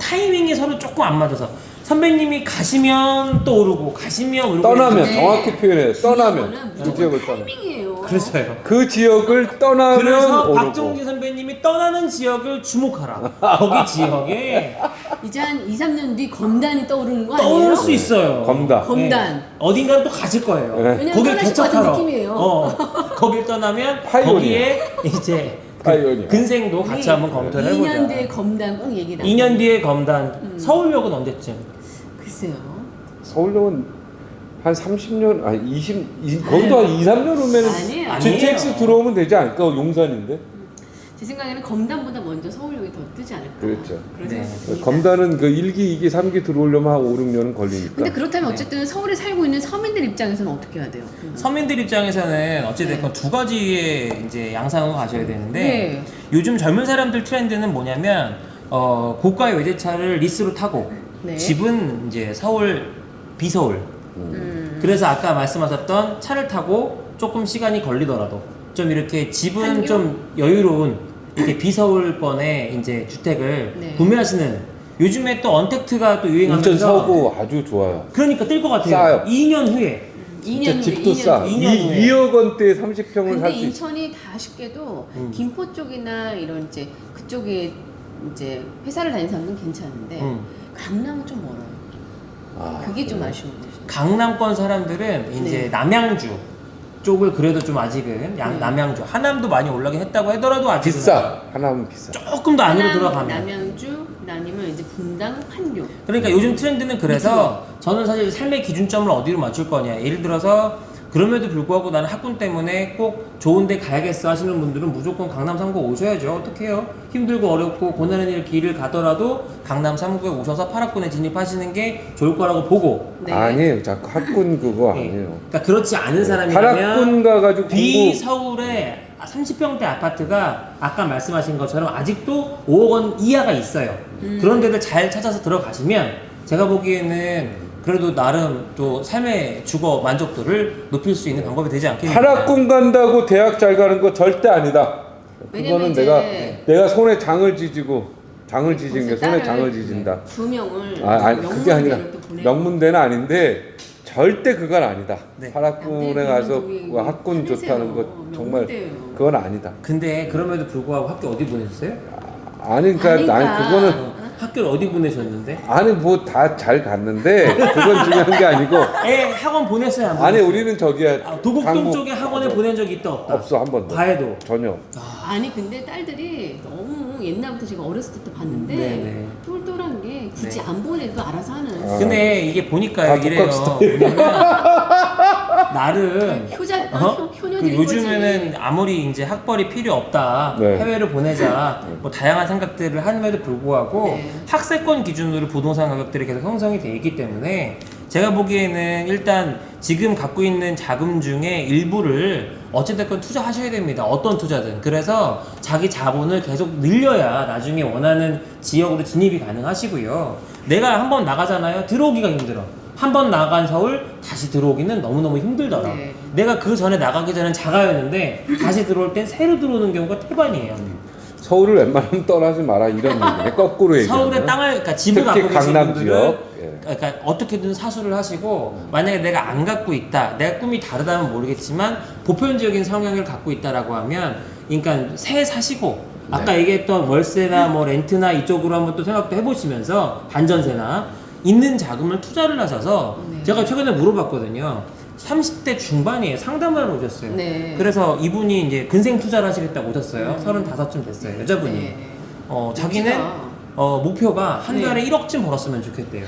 타이밍이 서로 조금 안 맞아서 선배님이 가시면 또 오르고 가시면 오르고 떠나면 네. 정확히 표현해요. 떠나면 이거는 그 무조건 지역을 떠나. 타이밍이에요. 그래서요. 그 지역을 떠나면 그래서 오르고. 박종진 선배님이 떠나는 지역을 주목하라. 거기 지역에 이제 한 2, 3년 뒤 검단이 떠오르는 거 아니에요? 떠오를 수 있어요. 검다. 검단. 어딘가는 또 가실 거예요. 네. 왜냐면 거길 떠나실 것 같은 개척하러. 느낌이에요. 거길 떠나면 파이오니어. 거기에 이제 파이오니어. 근생도 같이 한번 검토를 해보자. 2년 뒤에 검단 꼭 얘기 나. 2년 뒤에 검단. 서울역은 언제쯤? 글쎄요. 서울역은 한 30년, 아니 거기도 한 2, 3년 후면은 아니에요. GTX 들어오면 되지 않을까? 용산인데? 제 생각에는 검단보다 먼저 서울역이 더 뜨지 않을까. 그렇죠. 그런 네. 생각이 듭니다. 검단은 그 1기, 2기, 3기 들어오려면 한 5, 6년은 걸리니까. 근데 그렇다면 어쨌든 서울에 살고 있는 서민들 입장에서는 어떻게 해야 돼요? 서민들 입장에서는 어찌됐건 두 가지의 이제 양상을 가져야 되는데 네. 요즘 젊은 사람들 트렌드는 뭐냐면 고가의 외제차를 리스로 타고 네. 집은 이제 서울, 비서울. 그래서 아까 말씀하셨던 차를 타고 조금 시간이 걸리더라도 좀 이렇게 집은 한교? 좀 여유로운 이렇게 비서울권의 이제 주택을 네. 구매하시는 요즘에 또 언택트가 또 유행하면서 인천 서구 아주 좋아요. 그러니까 뜰 것 같아요. 싸요. 2년 후에 2년 후에, 집도 2년 싸. 후에. 2년 후에. 2억 원대에 30평을 근데 살 수 있어. 인천이 다 아쉽게도 김포 쪽이나 이런 이제 그쪽에 이제 회사를 다니는 사람은 괜찮은데 강남은 좀 멀어요. 그게 좀 아쉬운 거죠. 강남권 사람들은 이제 네. 남양주 쪽을 그래도 좀 아직은 네. 남양주 하남도 많이 올라긴 했다고 하더라도 아직은 비싸. 하나면 비싸. 조금 더 안으로 하남, 들어가면 남양주, 아니면 이제 분당, 판교. 그러니까 요즘 트렌드는 그래서 저는 사실 삶의 기준점을 어디로 맞출 거냐 예를 들어서 그럼에도 불구하고 나는 학군 때문에 꼭 좋은데 가야겠어 하시는 분들은 무조건 강남 3구 오셔야죠. 어떡해요? 힘들고 어렵고 고난의 길을 가더라도 강남 3구에 오셔서 8학군에 진입하시는 게 좋을 거라고 보고 네. 아니에요. 자꾸 학군 그거 예. 아니에요. 그러니까 그렇지 않은 학군 사람이라면 가가지고 비서울에 30평대 아파트가 아까 말씀하신 것처럼 아직도 5억 원 이하가 있어요. 그런 데를 잘 찾아서 들어가시면 제가 보기에는 그래도 나름 또 삶의 주거 만족도를 높일 수 있는 방법이 되지 않겠습니까? 하락군 간다고 대학 잘 가는 거 절대 아니다. 왜냐면 그거는 이제 내가 손에 장을 지지고 장을 지진 게 손에 장을 지진다. 두 명을 아니 그게 아니라 명문대로 또 보내고. 명문대는 아닌데 절대 그건 아니다. 네. 파락군에 양대 가서 비밀 학군 하세요. 좋다는 거 정말 명문대예요. 그건 아니다. 근데 그럼에도 불구하고 학교 어디 보내셨어요? 아니 그러니까 난 그거는 학교를 어디 보내셨는데? 아니 뭐 다 잘 갔는데 그건 중요한 게 아니고 학원 보냈어요? 안 아니 보냈어요? 우리는 저기야 도곡동 강북- 쪽에 학원에 보낸 적이 있다 없다? 없어 한 번도 과외도? 전혀. 아니 근데 딸들이 너무 옛날부터 제가 어렸을 때부터 봤는데 네네. 똘똘한 게 굳이 네. 안 보내도 알아서 하는. 근데 이게 보니까 다 이래요. 독학 뭐냐면 나름 효녀들이 요즘에는 아무리 이제 학벌이 필요 없다, 네. 해외를 보내자, 뭐 다양한 생각들을 함에도 불구하고 네. 학세권 기준으로 부동산 가격들이 계속 형성이 돼 있기 때문에 제가 보기에는 일단 지금 갖고 있는 자금 중에 일부를 어찌됐건 투자하셔야 됩니다. 어떤 투자든. 그래서 자기 자본을 계속 늘려야 나중에 원하는 지역으로 진입이 가능하시고요. 내가 한번 나가잖아요. 들어오기가 힘들어. 한 번 나간 서울 다시 들어오기는 너무너무 힘들더라. 네. 내가 그 전에 나가기 전엔 자가였는데 다시 들어올 땐 새로 들어오는 경우가 태반이에요. 서울을 웬만하면 떠나지 마라 이런 얘기네. 거꾸로 얘기하면. 서울에 땅을, 그러니까 집을 특히 갖고 계신 강남 분들은 지역. 예. 그러니까 어떻게든 사수를 하시고 만약에 내가 안 갖고 있다, 내가 꿈이 다르다면 모르겠지만 보편적인 성향을 갖고 있다라고 하면, 그러니까 새 사시고 아까 얘기했던 월세나 뭐 렌트나 이쪽으로 한번 또 생각도 해보시면서 반전세나 있는 자금을 투자를 하셔서 네. 제가 최근에 물어봤거든요. 30대 중반이에요. 상담을 하러 오셨어요. 네. 그래서 이분이 이제 근생 투자를 하시겠다고 오셨어요. 35쯤 됐어요. 여자분이. 네. 자기는 멋지다. 목표가 한 네. 달에 1억쯤 벌었으면 좋겠대요.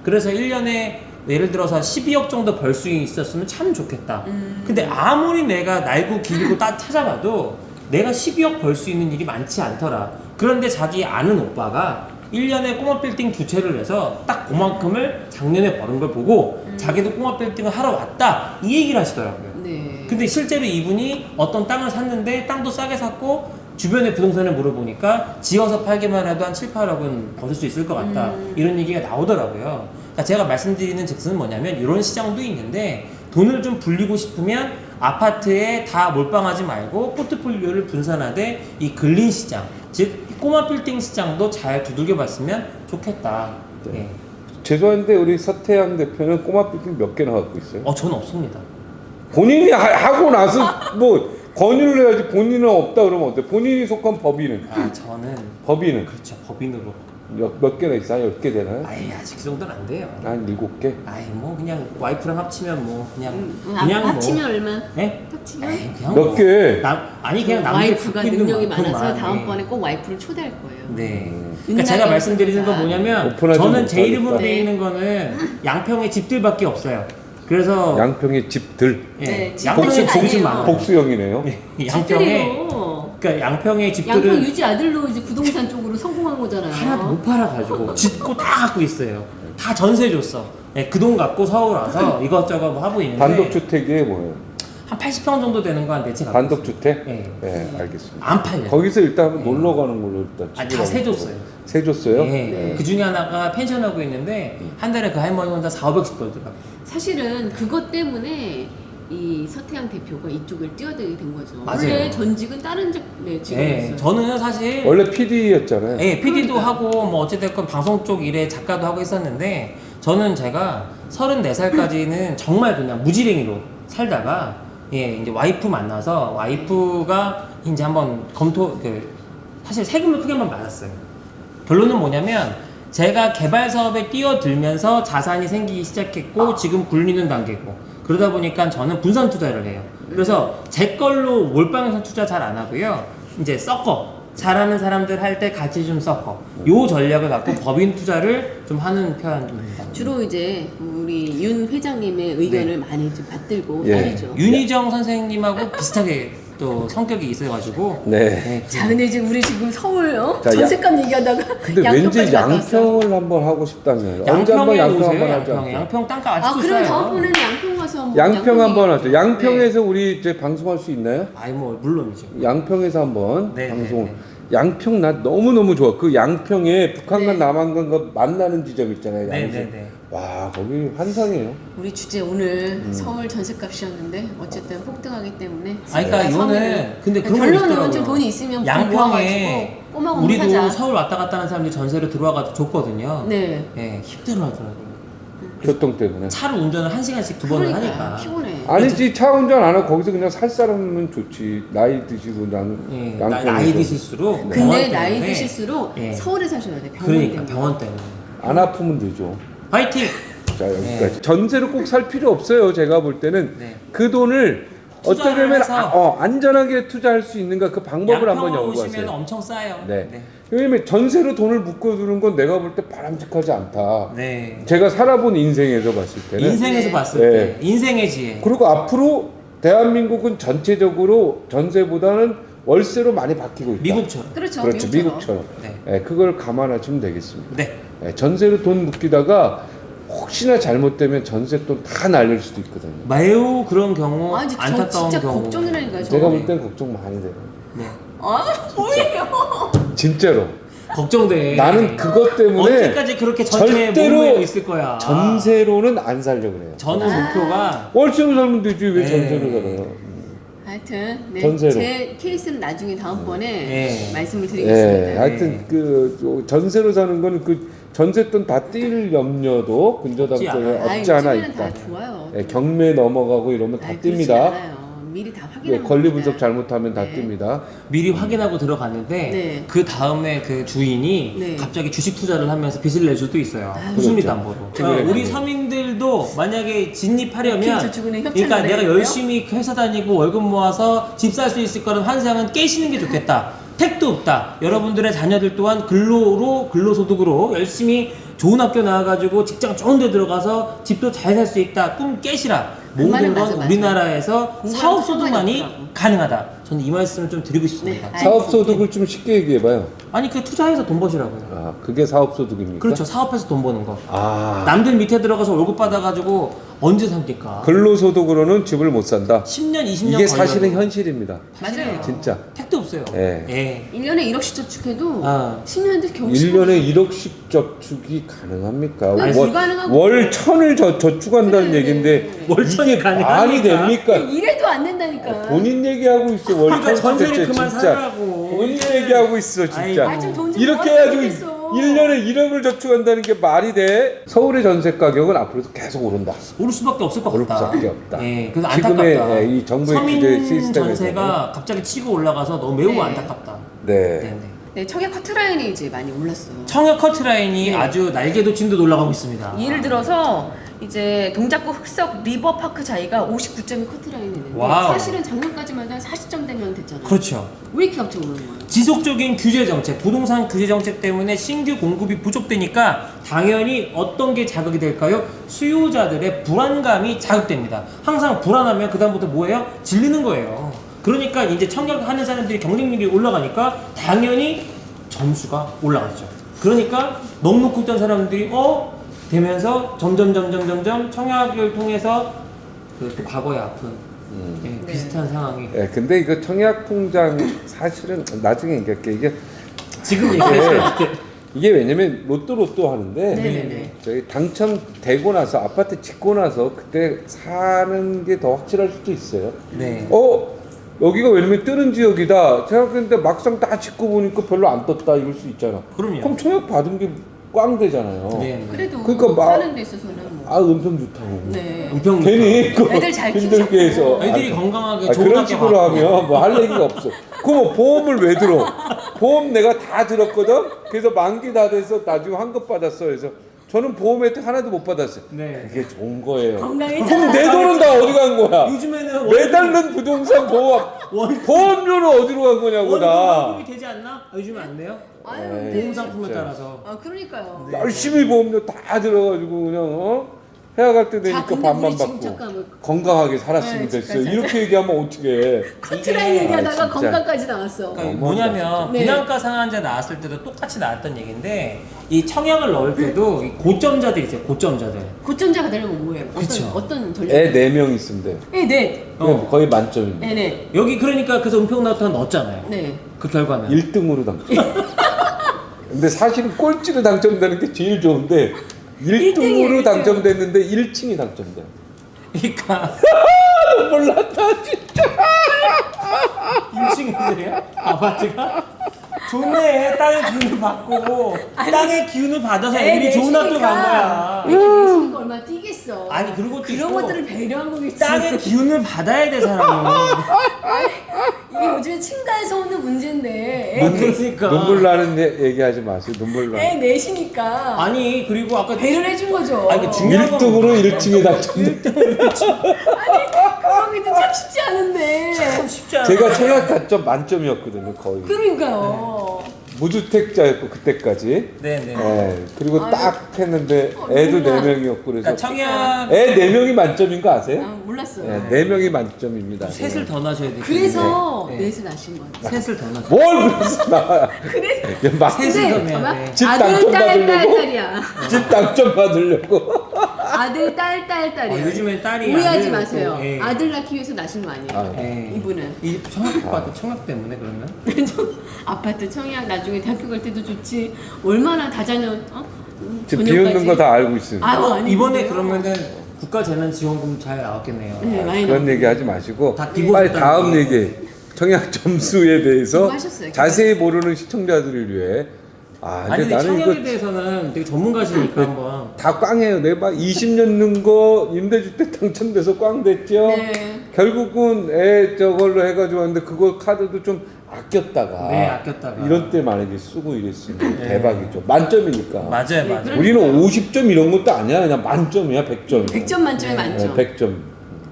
그래서 1년에 예를 들어서 12억 정도 벌 수 있었으면 참 좋겠다. 근데 아무리 내가 날고 길고 딱 찾아봐도 내가 12억 벌 수 있는 일이 많지 않더라. 그런데 자기 아는 오빠가 1년에 꼬마 빌딩 2채를 해서 딱 그만큼을 작년에 버는 걸 보고 자기도 꼬마 빌딩을 하러 왔다. 이 얘기를 하시더라고요. 네. 근데 실제로 이분이 어떤 땅을 샀는데 땅도 싸게 샀고 주변에 부동산을 물어보니까 지어서 팔기만 해도 한 7, 8억은 벌을 수 있을 것 같다. 이런 얘기가 나오더라고요. 그러니까 제가 말씀드리는 즉슨 뭐냐면 이런 시장도 있는데 돈을 좀 불리고 싶으면 아파트에 다 몰빵하지 말고 포트폴리오를 분산하되 이 근린 시장, 즉 꼬마 빌딩 시장도 잘 두들겨 봤으면 좋겠다. 네. 예. 죄송한데 우리 서태양 대표는 꼬마 빌딩 몇 개나 갖고 있어요? 저는 없습니다. 본인이 하고 나서 뭐 권유를 해야지. 본인은 없다 그러면 어때? 본인이 속한 법인은? 저는 법인은 그렇죠. 법인으로. 몇 개나 있어? 한 10개 되나요? 아이, 아직 그 정도는 안 돼요. 한 7개? 아이, 뭐 그냥 와이프랑 합치면 뭐 그냥 합치면 얼마? 네? 합치면? 아이, 그냥 몇 뭐 개? 아니 그냥 남들 와이프가 갖고 있는 능력이 만큼만, 많아서 네. 다음번에 꼭 와이프를 초대할 거예요. 네. 은낙이 그러니까 제가 말씀드리는 건 회사. 뭐냐면 오픈하지 저는 제 이름으로 못하겠다. 되어 있는 거는 양평에 집들밖에 없어요. 그래서 양평의 집들. 예, 네, 양평에 집들은 집이 아니에요. 많아요. 복수형이네요. 양평에 집들이요. 그러니까 양평에 양평 집들은 유지 아들로 이제 부동산 쪽으로 성공한 거잖아요. 하나도 못 팔아가지고 짓고 다 갖고 있어요. 다 전세 줬어. 예, 그 돈 갖고 서울 와서 이것저것 뭐 하고 있는데 단독주택이 뭐예요? 한 80평 정도 되는 거 한 4채 갖고 있어요. 단독주택? 예. 네, 알겠습니다. 안 팔려. 거기서 일단 한번 놀러 가는 걸로 일단 다 치부하고. 세줬어요. 세줬어요? 예. 네. 그 중에 하나가 펜션하고 있는데 한 달에 그 할머니 혼자 4,500씩 벌더라고요. 사실은 그것 때문에 이 서태양 대표가 이쪽을 뛰어들게 된 거죠. 맞아요. 원래 전직은 다른 직업이었어요. 예. 저는 사실 원래 PD였잖아요. 예, PD도 그러니까. 하고 뭐 어찌됐건 방송 쪽 일에 작가도 하고 있었는데 저는 제가 34살까지는 정말 그냥 무지랭이로 살다가 이제 와이프 만나서 와이프가 이제 한번 사실 세금을 크게 한번 맞았어요. 결론은 뭐냐면 제가 개발 사업에 뛰어들면서 자산이 생기기 시작했고 지금 굴리는 단계고 그러다 보니까 저는 분산 투자를 해요. 그래서 제 걸로 몰빵해서 투자 잘 안 하고요. 이제 섞어. 잘하는 사람들 할 때 같이 좀 섞어. 요 전략을 갖고 법인 투자를 좀 하는 편입니다. 주로 이제 우리 윤 회장님의 의견을 많이 좀 받들고 예. 다니죠. 윤희정 선생님하고 비슷하게 또 성격이 있어가지고 네. 자, 근데 이제 우리 지금 서울 자, 전세값 얘기하다가 근데 양평까지 왠지 갔다 왔어요. 양평을 한번 하고 싶다며요. 언제 한번 양평에 양평 오세요. 한번 하죠. 양평에. 양평 땅값 아, 아직도 그럼 싸요. 다음번에는 양평 가서 한번 양평 한번 하죠. 얘기하죠. 양평에서 우리 이제 방송할 수 있나요? 아이 뭐 물론이죠. 양평에서 한번 네, 방송. 네, 네. 양평 나 너무 좋아. 그 양평에 북한과 네. 남한과 만나는 지점 있잖아요. 네, 양평. 네, 네. 와 거기 환상이에요. 우리 주제 오늘 서울 전셋값이었는데 어쨌든 폭등하기 때문에. 아니, 그러니까 이거는 근데 그런 거 결론은 있더라고요. 좀 돈이 있으면 양평에 꼬마고 우리도 사자. 서울 왔다 갔다 하는 사람들이 전세로 들어와가지고 줬거든요. 네. 예, 힘들어하더라고요. 교통 때문에. 차를 운전을 1시간씩 2번을 그러니까 하니까. 피곤해. 아니지 차 운전 안 하고 거기서 그냥 살 사람은 좋지. 나이 드시고 예, 양평에서. 나이 드실수록 병원 근데 때문에. 나이 드실수록 예. 서울에 사셔야 돼. 병원 그러니까 때문에. 병원 때문에. 안 아프면 되죠. 화이팅! 자 여기까지. 전세를 꼭 살 필요 없어요. 제가 볼 때는 네. 그 돈을 어떻게 투자를 하면 해서 안전하게 투자할 수 있는가 그 방법을 한번 양평 오시면 연구하세요. 엄청 싸요. 네. 왜냐면 전세로 돈을 묶어두는 건 내가 볼 때 바람직하지 않다. 네. 제가 살아본 인생에서 봤을 때는. 인생에서 네. 봤을 네. 때 인생의 지혜. 그리고 앞으로 대한민국은 전체적으로 전세보다는 월세로 많이 바뀌고 있다. 미국처럼. 그렇죠. 그렇죠. 미국처럼. 네. 네, 그걸 감안하시면 되겠습니다. 네. 네, 전세로 돈 묶이다가 혹시나 잘못되면 전세돈 다 날릴 수도 있거든요. 매우 그런 경우 아, 이제 저 안타까운 진짜 경우. 걱정이라니까요. 제가 저는. 볼 땐 걱정 많이 돼요. 네. 아, 뭐예요? 진짜로. 걱정돼. 나는 그것 때문에 언제까지 그렇게 전세에 절대로 몰매여 있을 거야. 전세로는 안 살려고 그래요. 저는 목표가 월세로 살면 되지 왜 네. 전세로 살아요? 하여튼 네, 전세로. 제 케이스는 나중에 다음번에 네. 말씀을 드리겠습니다. 예, 하여튼 그 전세로 사는 거는 그 전세돈 다 뛸 염려도 근저당장에 아이, 없지 않아 요즘에는 있다. 다 좋아요. 예, 경매 넘어가고 이러면 다 아이, 그렇지 뜹니다. 않아요. 미리 다 예, 확인하면 권리 됩니다. 분석 잘못하면 다 네. 뜹니다. 미리 확인하고 들어갔는데 네. 그 다음에 그 주인이 네. 갑자기 주식 투자를 하면서 빚을 낼 수도 있어요. 아유. 수리담보로. 그렇죠. 우리 서민들도 만약에 진입하려면 기초주군에 협찬을 그러니까 내가 내는데요? 열심히 회사 다니고 월급 모아서 집 살 수 있을 거라는 환상은 깨시는 게 좋겠다. 택도 없다. 여러분들의 자녀들 또한 근로소득으로 열심히 좋은 학교 나와가지고 직장 좋은 데 들어가서 집도 잘 살 수 있다. 꿈 깨시라. 그 말은 모든 건 맞아, 맞아. 우리나라에서 공부하고 사업소득만이 상관이 없더라고. 가능하다. 저는 이 말씀을 좀 드리고 싶습니다. 네. 사업소득을 좀 쉽게 얘기해봐요. 아니 그 투자해서 돈 버시라고요. 아, 그게 사업소득입니까? 그렇죠. 사업해서 돈 버는 거. 아, 남들 밑에 들어가서 월급 받아가지고 언제 삽니까? 근로소득으로는 집을 못 산다. 10년, 20년 이게 사실은 현실입니다. 맞아요. 진짜. 택도 없어요. 예. 예. 1년에 1억씩 저축해도 아. 10년도 겨우 1년에 1억씩 저축이 가능합니까? 그건 불가능하고. 월 1000을 저축한다는 그래. 얘기인데 월천이 이게 말이 가능합니까? 됩니까? 이래도 안 된다니까. 본인 얘기하고 있어. 월 그러니까 1000 전세를 대체 그만 진짜. 살라고. 본인 얘기하고 있어 진짜. 아이고. 아이, 좀돈좀 이렇게 해가지고 1년에 1억을 저축한다는 게 말이 돼? 서울의 전세 가격은 앞으로도 계속 오른다. 오를 수밖에 없을 것 오를 같다. 수밖에 없다. 예, 그래서 지금의, 안타깝다. 예, 이 정부의 서민 규제 시스템에서는. 전세가 갑자기 치고 올라가서 너무 매우 네. 안타깝다. 네. 네, 네. 네, 청약 커트라인이 이제 많이 올랐어요. 청약 커트라인이 네. 아주 날개도 진도 올라가고 있습니다. 예를 들어서 이제 동작구 흑석 리버파크 자이가 59점이 커트라인이 있는데 와우. 사실은 작년까지만 해도 40점 되면 됐잖아요. 그렇죠. 왜 이렇게 갑자기 오르는 거예요? 지속적인 규제 정책, 부동산 규제 정책 때문에 신규 공급이 부족되니까 당연히 어떤 게 자극이 될까요? 수요자들의 불안감이 자극됩니다. 항상 불안하면 그다음부터 뭐예요? 질리는 거예요. 그러니까 이제 청약하는 사람들이 경쟁력이 올라가니까 당연히 점수가 올라가죠. 그러니까 넉넉히 있던 사람들이 되면서 점점 청약을 통해서 그 과거의 아픈 예, 네. 비슷한 상황이 예, 근데 이거 청약 통장 사실은 나중에 얘기할게. 이게 지금 얘기했어요. 이게 왜냐면 로또 하는데 네네네. 저희 당첨되고 나서 아파트 짓고 나서 그때 사는 게 더 확실할 수도 있어요. 네. 여기가 왜냐면 뜨는 지역이다. 제가 근데 막상 다 짓고 보니까 별로 안 떴다 이럴 수 있잖아. 그럼요. 그럼 청약 받은 게 꽝 되잖아요. 네. 그래도 그러니까 막- 사는 데 있어서는 뭐. 아 은평 좋다고. 네. 은평 괜히 그 애들 잘 힘들게 해서 애들이 아, 건강하게 아, 좋은 그런 학교 식으로 가고. 하면 뭐 할 얘기가 없어. 그럼 뭐 보험을 왜 들어? 보험 내가 다 들었거든. 그래서 만기 다 돼서 나중에 환급 받았어. 그래서 저는 보험 혜택 하나도 못 받았어요. 네. 그게 좋은 거예요. 건강해졌다. 그럼 내 돈은 다 어디 간 거야? 요즘에는 매달 넣은 부동산 보험료는 어디로 간 거냐고 나. 월급이 되지 않나? 아, 요즘에 안 돼요? 아유, 에이, 근데 보험 상품에 진짜. 따라서. 아 그러니까요. 열심히 보험료 다 들어가지고 그냥 해약할 때 되니까 근데 반만 우리 지금 받고 잠깐 뭐 건강하게 살았으면 네, 됐어. 진짜. 이렇게 얘기하면 어떻게? 커트라인 이게- 얘기하다가 진짜. 건강까지 나왔어. 그러니까 뭐냐면 네. 분양가 상한제 나왔을 때도 똑같이 나왔던 얘기인데 이 청약을 넣을 때도 이 고점자들 있어요. 고점자들. 고점자가 되려면 뭐예요? 그쵸. 어떤 전략? 애 4명 있으면 돼. 네. 거의 만점입니다. 네네. 여기 그러니까 그래서 은평나우터 넣었잖아요. 네. 그 결과는. 1등으로 당첨. 근데 사실은 꼴찌로 당첨되는 게 제일 좋은데 1등으로 1등이에요, 당첨됐는데 1층이 당첨돼. 그러니까 몰랐다 진짜. 1층이세요? 아파트가? 좋네. 땅의 기운을 받고 땅의 기운을 받아서 애들이 좋은 학교 간 거야. 내시니까 얼마나 뛰겠어. 아니 그런 것도 그런 있고 것들을 배려한 거겠지. 땅의 기운을 받아야 돼 사람은. 이게 요즘에 층가에서 오는 문제인데. 그러니까. 눈물 나는 얘기하지 마세요. 눈물 나. 애 내시니까 아니 그리고 아까 배려를 해준 거죠. 아니, 그 중요한 건 1등으로 1층에 당첨돼. 그러기도 참 쉽지 않은데. 참 쉽지 않아. 제가 청약 가점 만점이었거든요 거의. 그러니까요. 무주택자였고 그때까지. 네네. 예, 그리고 아유. 딱 했는데 애도 몰라. 4명이었고 그래서 그러니까 청약 애 4명이 만점인 거 아세요? 아, 몰랐어요. 예, 4명이 만점입니다. 셋을 더 낳으셔야 돼요. 그래서 네. 넷을 낳으신 거예요. 셋을 더 낳으셔야 뭘 그래서 나 그래서 막 셋을 더 근데 낳아야 봐봐. 돼. 집 아들, 당첨 딸, 딸, 받으려고? 딸이야. 집 당첨 받으려고. 아들, 딸, 딸, 딸이야. 요즘엔 딸이 오해하지 아들 마세요. 낳고, 예. 아들 낳기 위해서 낳으신 거 아니에요. 아. 예. 이분은. 이 청약 받은 청약 때문에 그러면? 아파트 청약 나중에 대학교 갈 때도 좋지. 얼마나 다자녀 지금 비웃는 거 다 알고 있어요. 아유, 아니 이번에 그러면은 국가 재난지원금 잘 나왔겠네요. 네, 많이 그런 나옵니다. 얘기 하지 마시고 다 기본 빨리 수단 다음 거고. 얘기. 청약 점수에 대해서 그거 하셨어요, 자세히 모르는 시청자들을 위해 아니 근데 나는 청약에 이거 대해서는 되게 전문가시니까 한번. 다 꽝해요. 내가 막 20년 넣은 거 임대주택 당첨돼서 꽝 됐죠. 네. 결국은 애 저걸로 해가지고 왔는데 그거 카드도 좀 아꼈다가 네, 아꼈다가. 이런 때 만약에 쓰고 이랬으면 대박이죠. 만점이니까. 맞아요, 네, 맞아요. 그럼- 우리는 50점 이런 것도 아니야. 그냥 만점이야. 100점. 100점 만점에 네, 만점. 100점.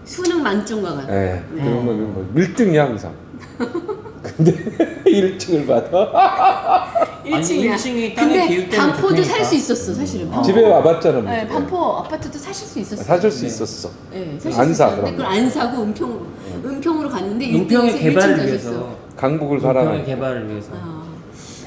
수능 만점과 같아. 예. 그런 거는 뭐 1등이야 항상. 근데 1층을 받아. 1층이야. 1층이 땅의 근데 기후 때문에 반포도 좋으니까. 살 수 있었어, 사실은. 반포. 집에 와봤잖아. 뭐. 네, 반포 아파트도 사실 수 있었어. 사줄 수 있었어. 네, 사실 안 수 사, 있었는데 그럼. 그걸 안 사고 은평으로 갔는데 은평의 1층 개발을 사셨어. 위해서. 강북을 은평의 살아가. 개발을 위해서. 아.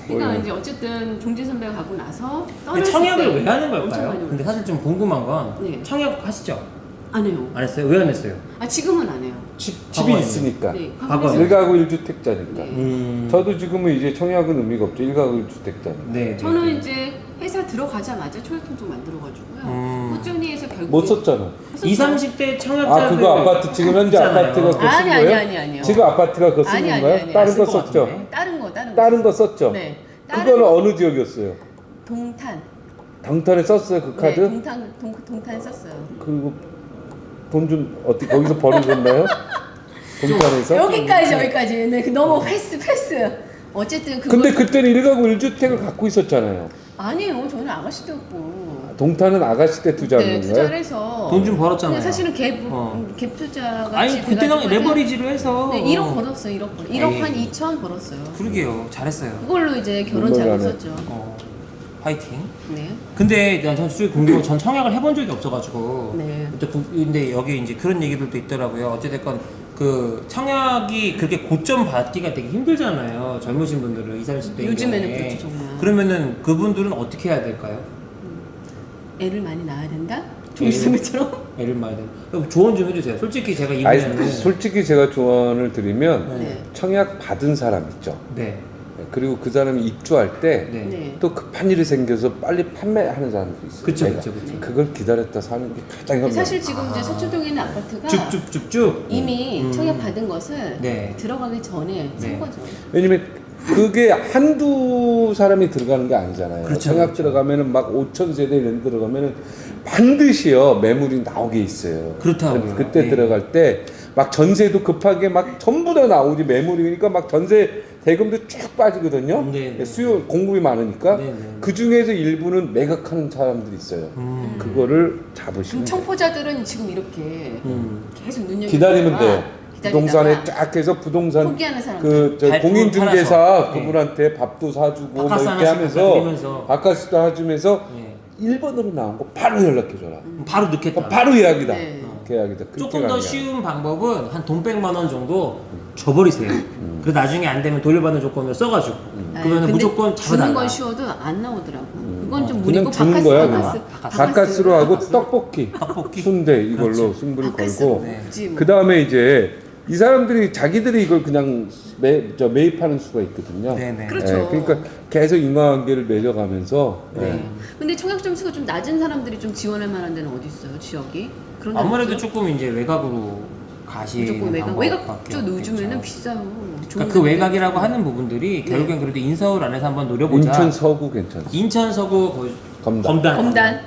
그러니까 이제 어쨌든 종진 선배가 가고 나서 근데 떠났을 청약을 때 왜 하는 엄청 걸까요? 많이 근데 사실 좀 궁금한 건 네. 청약 하시죠? 안 해요. 안 했어요? 왜 안 했어요? 아 지금은 안 해요. 집이 과거에는. 있으니까. 네, 과거에. 과거에는 1가구 1주택자니까. 네. 저도 지금은 이제 청약은 의미가 없죠. 1가구 1주택자니까. 네. 저는 네. 이제 회사 들어가자마자 초약통장 만들어가지고요. 음. 꾸준히 해서 결국 못 썼잖아. 20, 30대 청약자들 아 그거 아파트 지금 현재 있잖아요. 아파트가 그거 쓴 아니, 거예요? 아니요. 지금 아파트가 그거 쓴 아니, 아니, 건가요? 아니, 다른 쓴 거 것 썼죠? 같은데. 다른 거 썼죠? 네. 그거는 어느 지역이었어요? 동탄. 당탄에 썼어요 그 카드? 네, 동탄 썼어요. 그리고 돈 좀 어떻게 거기서 벌으셨나요? 동탄에서? 여기까지. 네, 너무 패스. 어쨌든 그거 근데 그때는 1가구 1주택을 갖고 있었잖아요. 아니에요. 저는 아가씨도 없고. 동탄은 아가씨 때 투자한 네, 건가요? 투자를 해서 돈 좀 벌었잖아요. 근데 사실은 갭 어. 투자가 아니 그때는 레버리지로 해서 네, 1억 벌었어요. 1억 벌. 1억 한 에이. 2천 벌었어요. 그러게요. 잘했어요. 그걸로 이제 결혼 눈물 자금 나네. 썼죠. 화이팅. 네. 근데 난 솔직히 궁금한 전 청약을 해본 적이 없어가지고. 네. 근데 여기 이제 그런 얘기들도 있더라고요. 어찌됐건 그 청약이 그렇게 고점 받기가 되게 힘들잖아요. 젊으신 분들은 20, 30대 요즘에는 그렇죠, 정말. 그러면은 그분들은 어떻게 해야 될까요? 애를 많이 낳아야 된다? 종수선배처럼? 애를 많이 든 조언 좀 해주세요. 솔직히 제가 아니, 이번에는 솔직히 제가 조언을 드리면 네. 청약 받은 사람 있죠. 네. 그리고 그 사람이 입주할 때 네. 네. 또 급한 일이 생겨서 빨리 판매하는 사람도 있어요. 그쵸, 내가. 그쵸, 그쵸. 그걸 기다렸다 사는 게 가장 현명. 사실 지금 이제 서초동에 있는 아파트가 쭉쭉쭉쭉. 이미 청약 받은 것을 네. 들어가기 전에 산 네. 거죠. 왜냐면 그게 한두 사람이 들어가는 게 아니잖아요. 그렇죠, 청약 그렇죠. 들어가면은 막 5천 세대 이런 데 들어가면은 반드시요 매물이 나오게 있어요. 그렇다고요. 그때 네. 들어갈 때 막 전세도 급하게 막 전부 다 나오지 매물이니까 막 전세 대금도 쭉 빠지거든요. 네, 네. 수요 공급이 많으니까 네, 네. 그 중에서 일부는 매각하는 사람들이 있어요. 그거를 그럼 잡으시면 돼요. 청포자들은 지금 이렇게 계속 눈여겨 기다리면 돼요. 부동산에 쫙 해서 부동산 포기하는 사람들. 그 발품을 공인중개사 팔아서. 네. 그분한테 밥도 사주고 뭐 바카스 이렇게 하나씩 갖다 하면서 드리면서. 바카스도 해주면서 네. 1번으로 나온 거 바로 연락해줘라. 바로 넣겠다. 바로 예약이다. 네. 계약이다. 그렇게 조금 더 가는 거야. 쉬운 방법은 한 돈 100만 원 정도 줘버리세요. 그래서 나중에 안 되면 돌려받는 조건을 써가지고 아니, 그러면 근데 무조건 주는 잡아달라. 건 쉬워도 안 나오더라고. 그건 좀 그냥 무리고 주는 거야. 그냥. 바카스. 바카스로 하고 떡볶이, 떡볶이. 순대 이걸로 그렇죠. 승부를 바카스로. 걸고 네. 굳이 뭐. 그 다음에 이제 이 사람들이 자기들이 이걸 그냥 매입하는 수가 있거든요. 네네. 그렇죠. 그러니까 계속 인과관계를 맺어가면서 네. 근데 청약 점수가 좀 낮은 사람들이 좀 지원할 만한 데는 어디 있어요? 지역이? 그런 데는 아무래도 없어요? 조금 이제 외곽으로 가시는 무조건 외곽. 방법밖에 외곽 쪽 요즘에는 없겠죠. 비싸요. 그러니까 그 외곽이라고 하는 부분들이 네. 결국엔 그래도 인서울 안에서 한번 노려보자. 인천 서구 괜찮습니다. 인천 서구 거의 검단. 검단.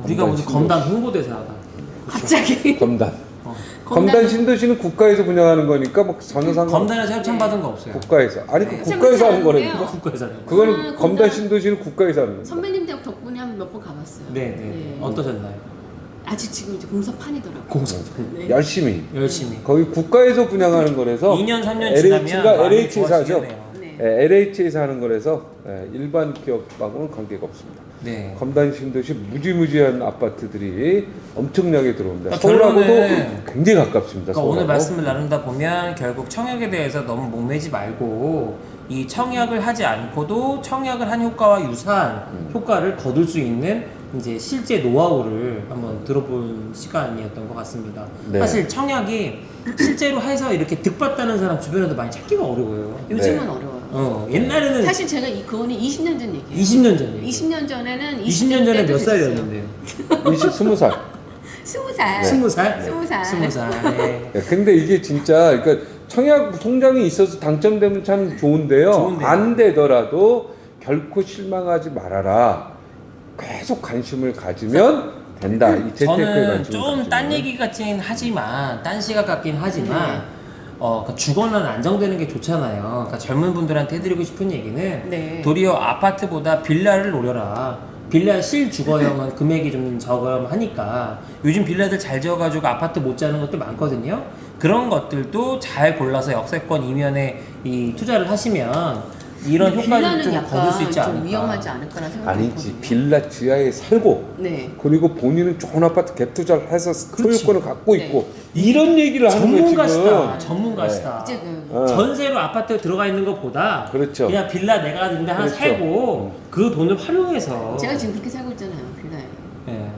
우리가 무슨 검단 홍보대사다. 갑자기. 검단. 검단. 검단 신도시는 국가에서 분양하는 거니까 뭐 전혀 상관. 검단에서 협찬 받은 거 없어요. 국가에서 아니 그 네. 국가에서 하는 협찬 거라니까. 국가에서 하는 거. 그거는 저는 검단 검단 신도시는 국가에서 하는 거. 선배님 덕분에 한 몇 번 가봤어요. 네. 어떠셨나요? 아직 지금 이제 공사판이더라고요. 공사 네. 열심히. 열심히. 거기 국가에서 분양하는 거라서 2년 3년 LH가 지나면 많이 LH에서 하죠. 좋아지겠네요. 네. LH에서 하는 거라서 일반 기업하고는 관계가 없습니다. 네. 검단 신도시 무지무지한 아파트들이 엄청나게 들어옵니다. 그러니까 서울하고도 결론은 굉장히 가깝습니다. 그러니까 오늘 서울하고. 말씀을 나누다 보면 결국 청약에 대해서 너무 목매지 말고 이 청약을 하지 않고도 청약을 한 효과와 유사한 효과를 거둘 수 있는 이제 실제 노하우를 한번 들어본 시간이었던 것 같습니다. 네. 사실 청약이 실제로 해서 이렇게 득봤다는 사람 주변에도 많이 찾기가 어려워요. 요즘은 네. 어려워요. 옛날에는 사실 제가 그거는 20년 전 얘기예요. 20년 전이에요. 20년 전에는 20년 전에 몇 때도 살이었는데요? 20살. 20살. 20살? 20살. 20살. 네. 근데 이게 진짜 그러니까 청약 통장이 있어서 당첨되면 참 좋은데요. 좋은데요. 안 되더라도 결코 실망하지 말아라. 계속 관심을 가지면 된다. 이 재테크에 저는 관심을 좀 가지면. 딴 얘기 같긴 하지만 딴 시각 같긴 하지만 그러니까 주거는 안정되는 게 좋잖아요. 그러니까 젊은 분들한테 해드리고 싶은 얘기는 네. 도리어 아파트보다 빌라를 노려라. 빌라 실주거형은 금액이 좀 저렴하니까 요즘 빌라들 잘 지어가지고 아파트 못 자는 것들 많거든요. 그런 것들도 잘 골라서 역세권 이면에 이 투자를 하시면 이런 효과를 빌라는 좀 거둘 수 약간 있지 좀 않을까. 위험하지 않을까라는 생각이 아니지. 들거든요. 빌라 지하에 살고 네. 그리고 본인은 좋은 아파트 갭 투자를 해서 그렇지. 소유권을 갖고 네. 있고 이런 얘기를 하는 거예요 전문가시다. 지금. 전문가시다. 이제 그 어. 전세로 아파트 들어가 있는 것보다 그렇죠. 그냥 빌라 내가 근데 하나 그렇죠. 살고 그 돈을 활용해서 제가 지금 그렇게 살고 있잖아요. 빌라에. 예.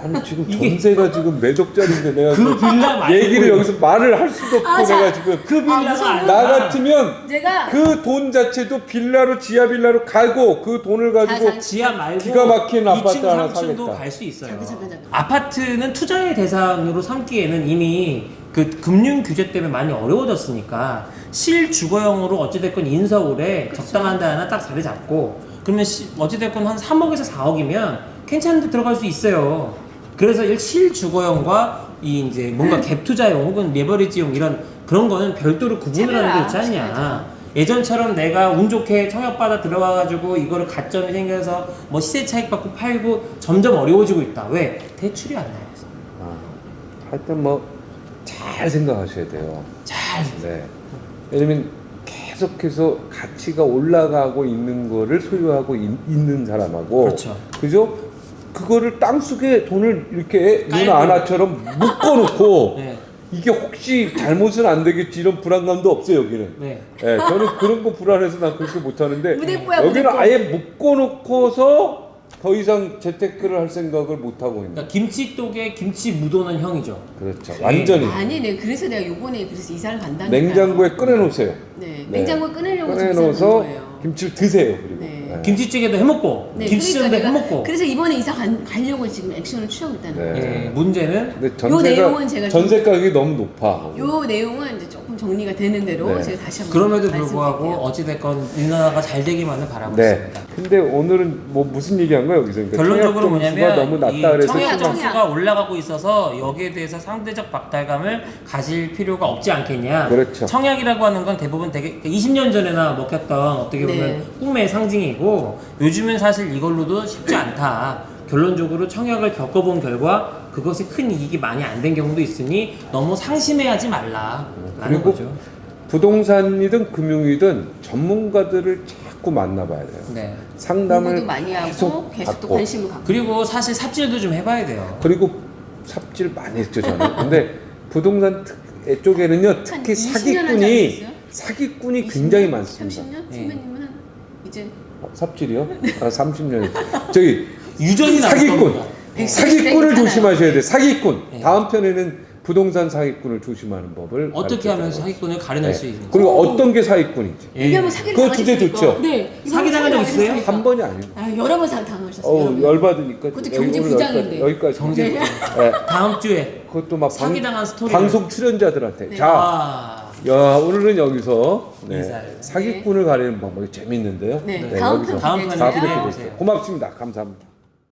아니 지금 전세가 지금 몇 억짜리인데 내가 그 빌라 말고 얘기를 여기서 말을 할 수도 없고 아, 자. 내가 지금 그 빌라가 무서워. 아니라 나 같으면 제가 그 돈 자체도 빌라로 지하 빌라로 가고 그 돈을 가지고 지하 말고 기가 막힌 아파트 2층, 하나 3층도 사겠다. 갈 수 있어요. 잠깐. 아파트는 투자의 대상으로 삼기에는 이미 그 금융 규제 때문에 많이 어려워졌으니까 실주거형으로 어찌됐건 인서울에 적당한 데 하나 딱 자리 잡고 그러면 어찌됐건 한 3억에서 4억이면 괜찮은 데 들어갈 수 있어요. 그래서 실주거형과 이 이제 뭔가 갭 투자용 혹은 레버리지용 이런 그런 거는 별도로 구분을 하는 게 있지 않냐. 차별화 예전처럼 내가 운 좋게 청약받아 들어가가지고 이거를 가점이 생겨서 뭐 시세 차익 받고 팔고 점점 어려워지고 있다. 왜? 대출이 안 나요. 하여튼 뭐 잘 생각하셔야 돼요. 잘. 네. 왜냐면 계속해서 가치가 올라가고 있는 거를 소유하고 있는 사람하고 그렇죠. 그죠? 그거를 땅속에 돈을 이렇게 깔고. 누나 아나처럼 묶어놓고 네. 이게 혹시 잘못은 안 되겠지 이런 불안감도 없어요 여기는. 네. 네, 저는 그런 거 불안해서 난 그렇게 못하는데 무대뽀야, 여기는 무대뽀. 아예 묶어놓고서 더 이상 재테크를 할 생각을 못 하고 있는. 그러니까 김치독에 김치 묻어놓은 형이죠. 그렇죠. 완전히 아니, 네. 그래서 내가 요번에 그래서 이사를 간다니까. 냉장고에 꺼내놓으세요. 네. 네. 냉장고에 꺼내려고 지금 이사를 간 꺼내놓어서 거예요. 김치를 드세요. 그리고. 네. 네. 김치찌개도 해먹고 네, 김치전도 그러니까 내가 해먹고. 그래서 이번에 이사 가려고 지금 액션을 취하고 있다는 네. 거예요. 예, 문제는 근데 요 내용은 제가 전세 가격이 너무 높아. 요 내용은 이제 조금 정리가 되는 대로 네. 제가 다시 한번 그럼에도 불구하고 말씀드릴게요. 어찌됐건 이 나라가 잘 되기만을 바라고 네. 있습니다. 근데 오늘은 뭐 무슨 얘기한 거예요 여기서? 그러니까 결론적으로 청약 점수가 뭐냐면 너무 낮다 이 그래서 청약 실망. 점수가 올라가고 있어서 여기에 대해서 상대적 박탈감을 가질 필요가 없지 않겠냐. 그렇죠. 청약이라고 하는 건 대부분 되게 20년 전에나 먹혔던 어떻게 보면 네. 꿈의 상징이고 요즘은 사실 이걸로도 쉽지 않다. 결론적으로 청약을 겪어본 결과 그것이 큰 이익이 많이 안 된 경우도 있으니 너무 상심해하지 말라라는 그리고 거죠. 부동산이든 금융이든 전문가들을 자꾸 만나봐야 돼요. 네. 공부도 상담을 많이 하고 계속 계속 또 받고. 관심을 갖고. 그리고 사실 삽질도 좀 해봐야 돼요. 그리고 삽질 많이 했죠 저는. 근데 부동산 쪽에는요 특히 20년 하지 사기꾼이 않았어요? 굉장히 많습니다. 30년? 네. 선배님은 한 이제 삽질이요? 아 30년. 저기 유전이 나올 사기꾼. 겁니다. 사기꾼을 있잖아요. 조심하셔야 돼. 사기꾼. 네. 다음 편에는 부동산 사기꾼을 조심하는 법을 어떻게 하면 가르쳐줘요. 사기꾼을 가려낼 수 있는지. 그리고 어떤 게 사기꾼인지. 예. 얘기하면 사기를 그거 주제 당하셨으니까. 좋죠? 네. 사기 당한 적 있어요? 한 번이 아니고. 아, 여러 번 당하셨어요. 열받으니까. 그것도 여기 경제 오늘 부장인데. 여기까지. 경제 네. 다음 주에 그것도 막 사기당한 스토리. 방송 출연자들한테. 네. 자, 야, 오늘은 여기서 인사를. 사기꾼을 가리는 방법이 재밌는데요. 네. 다음 편 여기서 다음 기대해 편에 다 주세요. 그렇게 기대해 됐어요. 주세요. 고맙습니다. 감사합니다.